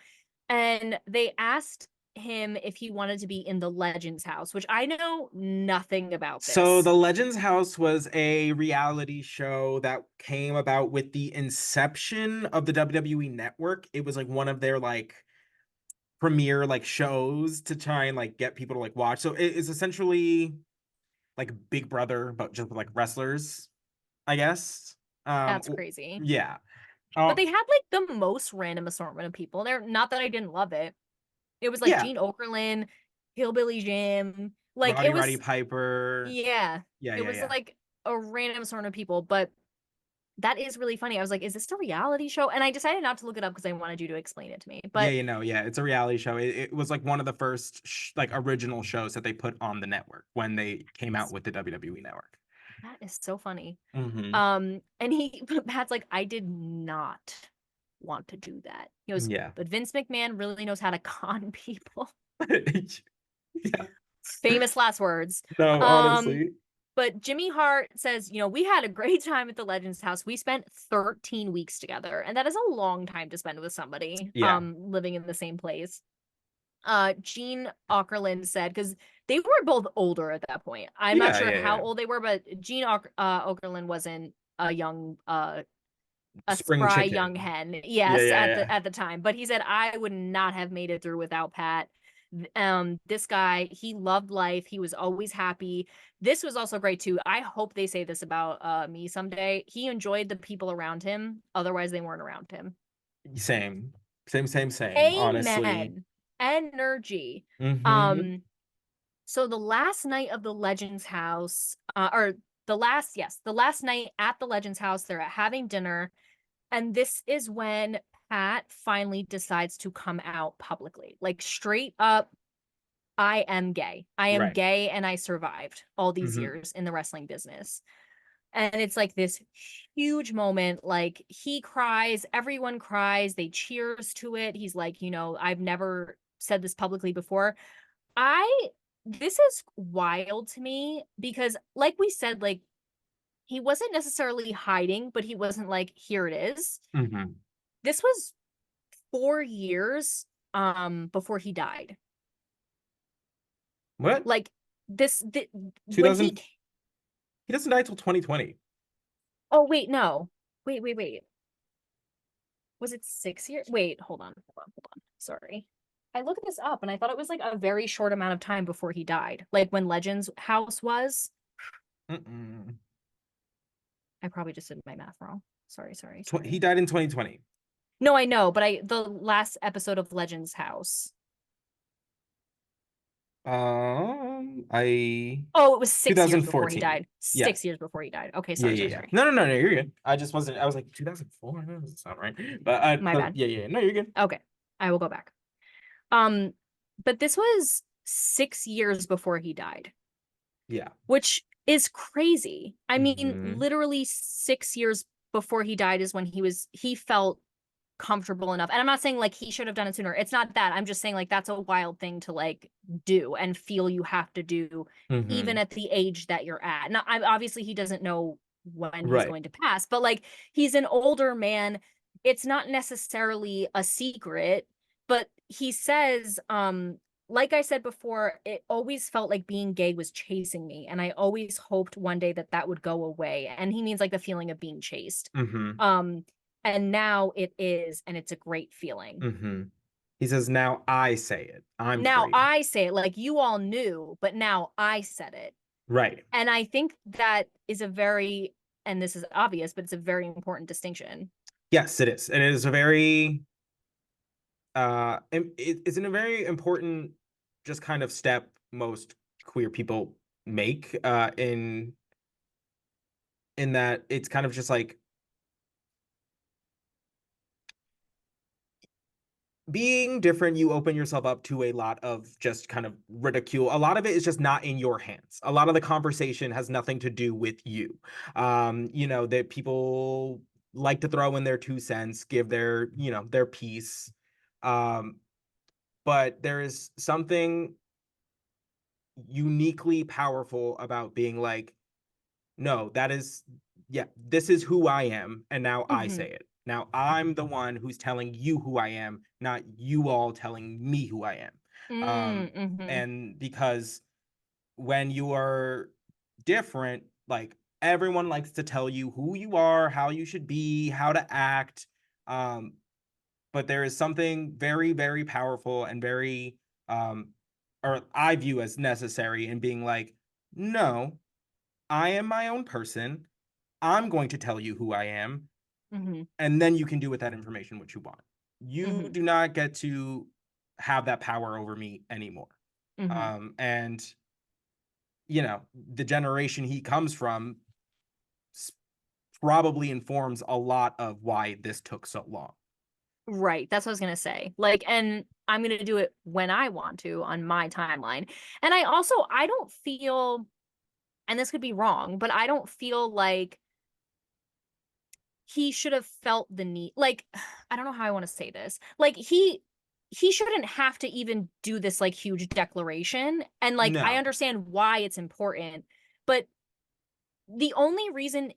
And they asked him if he wanted to be in the Legends house, which I know nothing about so this. the Legends House was a reality show that came about with the inception of the WWE network. It was like one of their like premiere like shows to try and like get people to like watch. So it is essentially like Big Brother, but just with like wrestlers, I guess. That's crazy. Yeah. But Um, they had like the most random assortment of people. They're not that I didn't love it. It was like yeah. Gene Okerlund, Hillbilly Jim. Like it Roddy was, Piper. yeah, Yeah, it yeah, was yeah. like a random assortment of people. But That is really funny. I was like, is this a reality show? And I decided not to look it up because I wanted you to explain it to me. Yeah, But it's a reality show. It was like one of the first like original shows that they put on the network when they came out with the WWE network. that is so funny. Mm-hmm. And Pat's like, I did not want to do that. He goes, Yeah. but Vince McMahon really knows how to con people. Yeah. Famous last words. No, Um, honestly. but Jimmy Hart says, we had a great time at the Legends house. We spent 13 weeks together, and that is a long time to spend with somebody Yeah. living in the same place. Gene Okerlund said, because they were both older at that point. I'm not Yeah, sure yeah, how yeah. old they were, but Gene Okerlund wasn't a young a Spring spry young chicken. hen, Yeah, yes, yeah, at yeah. the time. But he said, I would not have made it through without Pat. This guy, he loved life. He was always happy. This was also great too. I hope they say this about me someday. He enjoyed the people around him, otherwise they weren't around him. Same. Same, honestly. Amen. Energy. Mm-hmm. Um, so the last night of the Legends house, or the last night at the Legends house, they're having dinner. And this is when Pat finally decides to come out publicly. Like straight up, I am gay. I am Right. gay and I survived all these Mm-hmm. years in the wrestling business. And it's like this huge moment. Like he cries, everyone cries, they cheers to it. He's like, I've never said this publicly before. I This is wild to me because like we said, like he wasn't necessarily hiding, but he wasn't like, here it is. Mm-hmm. This was 4 years before he died. What? Like when 2000. He doesn't die till 2020. oh wait, no. Wait. Was it 6 years? Wait, hold on. Sorry. I looked this up and I thought it was like a very short amount of time before he died. Like when Legends House was. Mm-mm. I probably just did my math wrong. Sorry. He died in 2020. No, I know, but the last episode of Legends House. I Oh, it was 6 years before he 2014. died. Yeah. 6 years before he died. Okay, Yeah, sorry, yeah, sorry, yeah. sorry. No, you're good. I just wasn't. I was like 2004. No, that doesn't sound right. But My bad. yeah, yeah. No, you're good. Okay, I will go back. Um, but this was 6 years before he died, Yeah. which is crazy. I mean, Mm-hmm. literally 6 years before he died is when he felt comfortable enough. And I'm not saying like he should have done it sooner. It's not that. I'm just saying like that's a wild thing to like do and feel you have to do Mm-hmm. even at the age that you're at. Now, obviously he doesn't know when he's Right. going to pass, but like he's an older man. It's not necessarily a secret, but he says like I said before, it always felt like being gay was chasing me and I always hoped one day that that would go away. And he means like the feeling of being chased. Mm-hmm. Um and now it is, and it's a great feeling. Mm-hmm. He says, "Now I say it. I'm Now free." I say it, like you all knew, but now I said it. Right. And I think that is a very, and this is obvious, but it's a very important distinction. Yes, it is. And it is a very it's in a very important just kind of step most queer people make in that it's kind of just like being different, you open yourself up to a lot of just kind of ridicule. A lot of it is just not in your hands. A lot of the conversation has nothing to do with you. That people like to throw in their 2 cents, give their, their piece. Um, but there is something uniquely powerful about being like, no, that is, yeah, this is who I am. And now I Mm-hmm. say it. Now I'm the one who's telling you who I am, not you all telling me who I am. Mm-hmm. And because when you are different, like everyone likes to tell you who you are, how you should be, how to act. Um, but there is something very, very powerful and very, or I view as necessary in being like, no, I am my own person. I'm going to tell you who I am, Mm-hmm. and then you can do with that information what you want. You Mm-hmm. do not get to have that power over me anymore. Mm-hmm. And the generation he comes from probably informs a lot of why this took so long. Right. That's what I was gonna say. Like, and I'm gonna do it when I want to on my timeline. And I don't feel, and this could be wrong, but I don't feel like he should have felt the need. Like, I don't know how I want to say this. Like, he shouldn't have to even do this like huge declaration. And like, I No. understand why it's important, but the only reason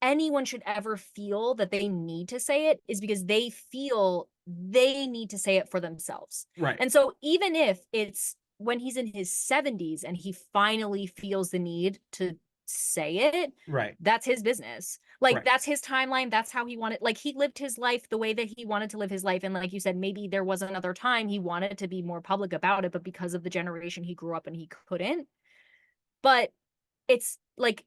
anyone should ever feel that they need to say it is because they feel they need to say it for themselves. Right. And so even if it's when he's in his 70s and he finally feels the need to say it, Right. that's his business. Like Right. that's his timeline, that's how he wanted, like he lived his life the way that he wanted to live his life, and like you said, maybe there was another time he wanted to be more public about it, but because of the generation he grew up in he couldn't. But it's like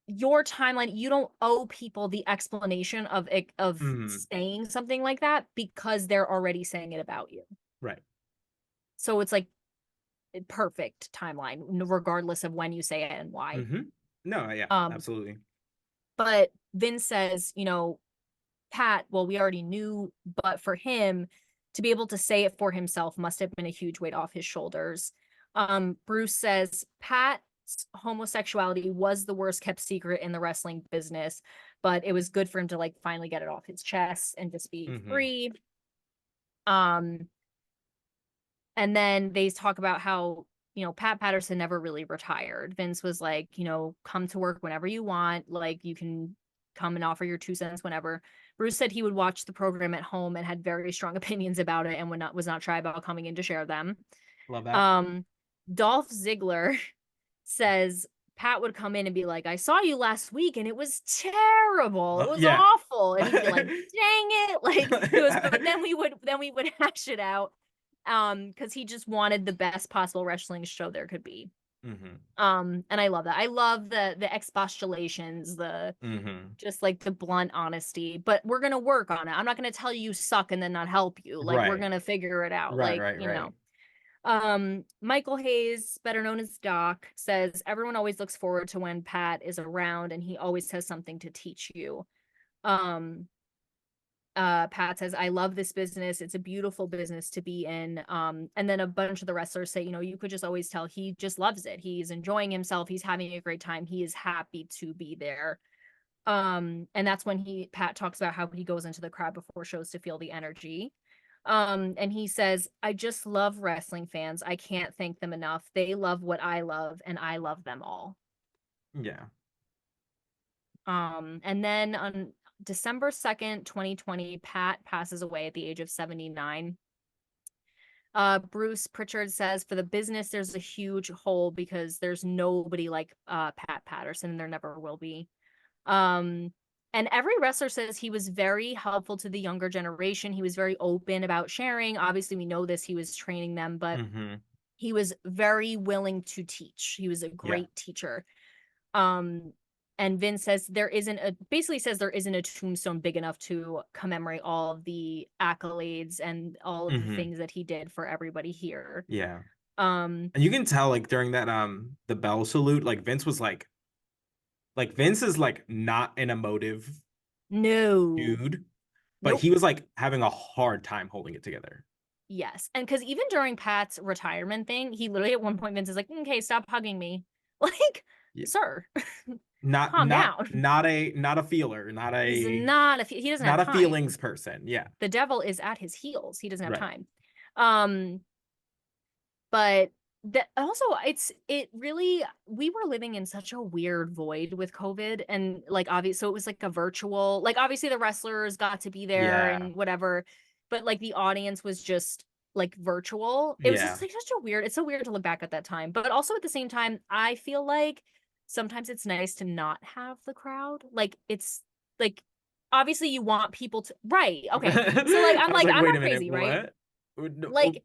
your timeline, you don't owe people the explanation of Mhm. saying something like that because they're already saying it about you. Right. So it's like perfect timeline regardless of when you say it and why. Mhm. No, yeah, um absolutely. but Vince says, Pat, well, we already knew, but for him to be able to say it for himself must have been a huge weight off his shoulders. Bruce says Pat's homosexuality was the worst kept secret in the wrestling business, but it was good for him to like finally get it off his chest and just be Mhm. free. Um, and then they talk about how, Pat Patterson never really retired. Vince was like, come to work whenever you want. Like, you can come and offer your 2 cents whenever. Bruce said he would watch the program at home and had very strong opinions about it and was not shy about coming in to share them. Love that. Um, Dolph Ziggler says Pat would come in and be like, I saw you last week and it was terrible. It was Yeah. awful. And he'd be like, dang it. Like it was, but then we would hash it out. Because he just wanted the best possible wrestling show there could be. Mhm. And I love that. I love the expostulations, the Mhm. just like the blunt honesty, but we're gonna work on it. I'm not gonna tell you suck and then not help you. Like we're Right. gonna figure it out. Right, Like, right, right. Michael Hayes, better known as Doc, says everyone always looks forward to when Pat is around and he always has something to teach you. Um, Pat says, I love this business. It's a beautiful business to be in. And then a bunch of the wrestlers say, you could just always tell he just loves it. He's enjoying himself. He's having a great time. He is happy to be there. And that's when Pat talks about how he goes into the crowd before shows to feel the energy. And he says, I just love wrestling fans. I can't thank them enough. They love what I love, and I love them all. Yeah. And then on December 2nd, 2020, Pat passes away at the age of 79. Bruce Pritchard says, for the business, there's a huge hole because there's nobody like Pat Patterson, and there never will be. Um, and every wrestler says he was very helpful to the younger generation. He was very open about sharing. Obviously, we know this, he was training them, but Mhm. he was very willing to teach. He was a Yeah. great teacher. Um, and Vince says basically says there isn't a tombstone big enough to commemorate all of the accolades and all of the Mhm. things that he did for everybody here. Yeah. Um, And you can tell like during that the bell salute, like Vince was like Vince is like not an emotive no, dude, but nope. he was like having a hard time holding it together. Yes. And because even during Pat's retirement thing, he literally at one point Vince is like, okay, stop hugging me. Like, Yeah. sir, Not calm not down. not a feeler, He's not he doesn't have not a time. feelings person. Yeah. The devil is at his heels. He doesn't have Right. time. Um, but that also it really, we were living in such a weird void with COVID, and like obvious, so it was like a virtual, like obviously the wrestlers got to be there Yeah. and whatever, but like the audience was just like virtual. It was Yeah. just like such a weird, it's so weird to look back at that time, but also at the same time I feel like sometimes it's nice to not have the crowd. Like it's like obviously you want people to, right, okay, so like I was like, I'm wait a not minute, crazy, right? what? Like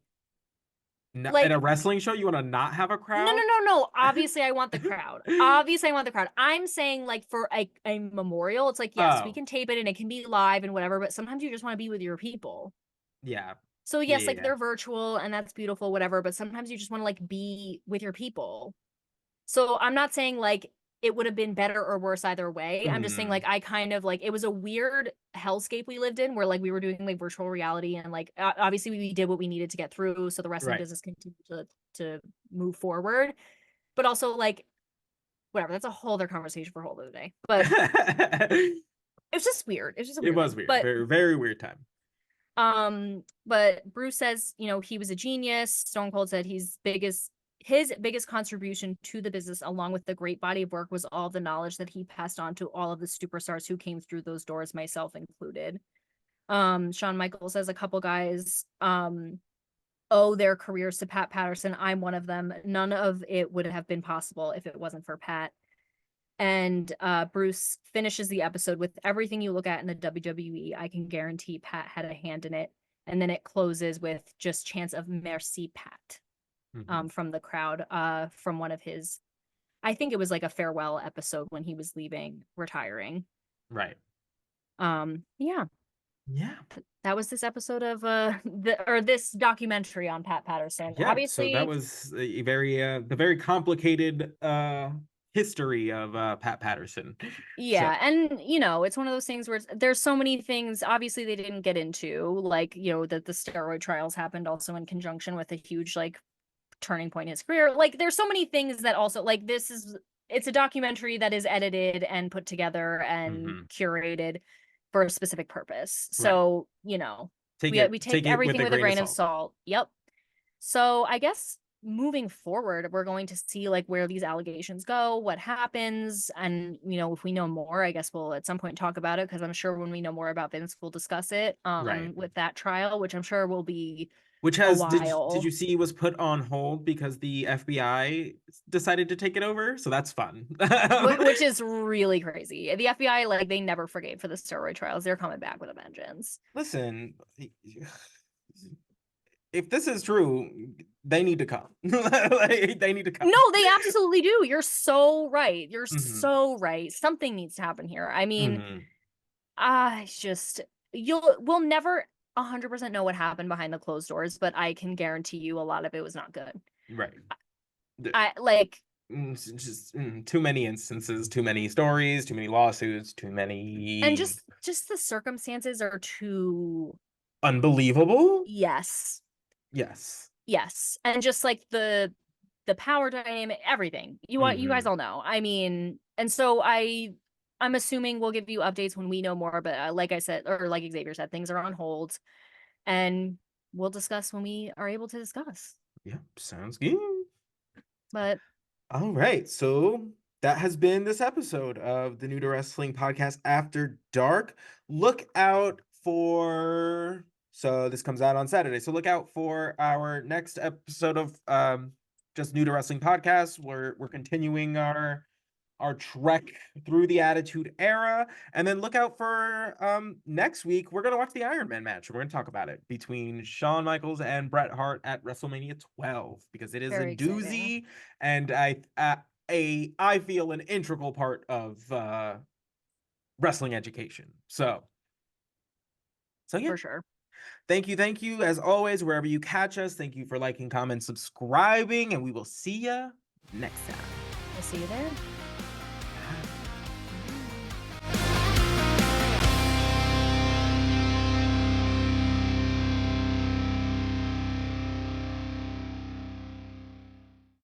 In a like wrestling show, you want to not have a no, no, crowd? no, no. Obviously, I want the crowd. Obviously, I want the crowd. I'm saying, like, for a memorial, it's like, yes, we Oh, can tape it and it can be live and whatever, but sometimes you just want to be with your people. yeah. So, Yeah, yes, yeah, like, yeah. they're virtual and that's beautiful, whatever, but sometimes you just want to, like, be with your people. So, I'm not saying, like, it would have been better or worse either way. I'm just saying, like, I kind of like, it was a weird hellscape we lived in where like we were doing like virtual reality and like obviously we did what we needed to get through so the wrestling business continued to move forward. But also like whatever, that's a whole other conversation for a whole other day. But it's just weird. It's just a weird was thing. weird. But Very, very weird time. but Bruce says, you know, he was a genius. Stone Cold said his biggest contribution to the business, along with the great body of work, was all the knowledge that he passed on to all of the superstars who came through those doors, myself included. Shawn Michaels says a couple guys owe their careers to Pat Patterson. I'm one of them. None of it would have been possible if it wasn't for Pat. And Bruce finishes the episode with, everything you look at in the WWE, I can guarantee Pat had a hand in it. And then it closes with just chants of merci, Pat, from the crowd, from one of his, I think it was like a farewell episode when he was leaving, retiring. Right. Yeah. Yeah. That was this episode of this documentary on Pat Patterson. Yeah, Obviously, so that was a very the very complicated history of Pat Patterson. yeah, So. and you know, it's one of those things where there's so many things obviously they didn't get into, like, you know, that the steroid trials happened also in conjunction with a huge like turning point in his career. Like there's so many things that also, like, it's a documentary that is edited and put together and curated for a specific purpose. So, you know, we take everything with a grain of salt. Yep. So I guess moving forward, we're going to see like where these allegations go, what happens, and you know, if we know more, I guess we'll at some point talk about it, because I'm sure when we know more about Vince, we'll discuss it with that trial, which I'm sure will be a while. Did you see was put on hold because the FBI decided to take it over? So that's fun. Which is really crazy. The FBI, like, they never forgave for the steroid trials. They're coming back with a vengeance. Listen, if this is true, they need to come. Like, they need to come. No, they absolutely do. You're so right. You're so right. Something needs to happen here. I mean, it's just, we'll never 100% know what happened behind the closed doors, but I can guarantee you a lot of it was not good. Right. I like just too many instances, too many stories, too many lawsuits, too many, and just the circumstances are too unbelievable. Yes. And just like the power dynamic, everything. You guys all know. I mean, and so I'm assuming we'll give you updates when we know more, but like I said, or like Xavier said, things are on hold, and we'll discuss when we are able to discuss. Yeah, sounds good. But all right, so that has been this episode of the New to Wrestling podcast After Dark. Look out for, so this comes out on Saturday, so look out for our next episode of just New to Wrestling podcast. We're continuing our trek through the Attitude Era, and then look out for next week. We're gonna watch the Iron Man match. We're gonna talk about it between Shawn Michaels and Bret Hart at WrestleMania 12, because it is a doozy, and I feel an integral part of wrestling education. So yeah, for sure. Thank you as always, wherever you catch us. Thank you for liking, commenting, subscribing, and we will see you next time. We'll see you there.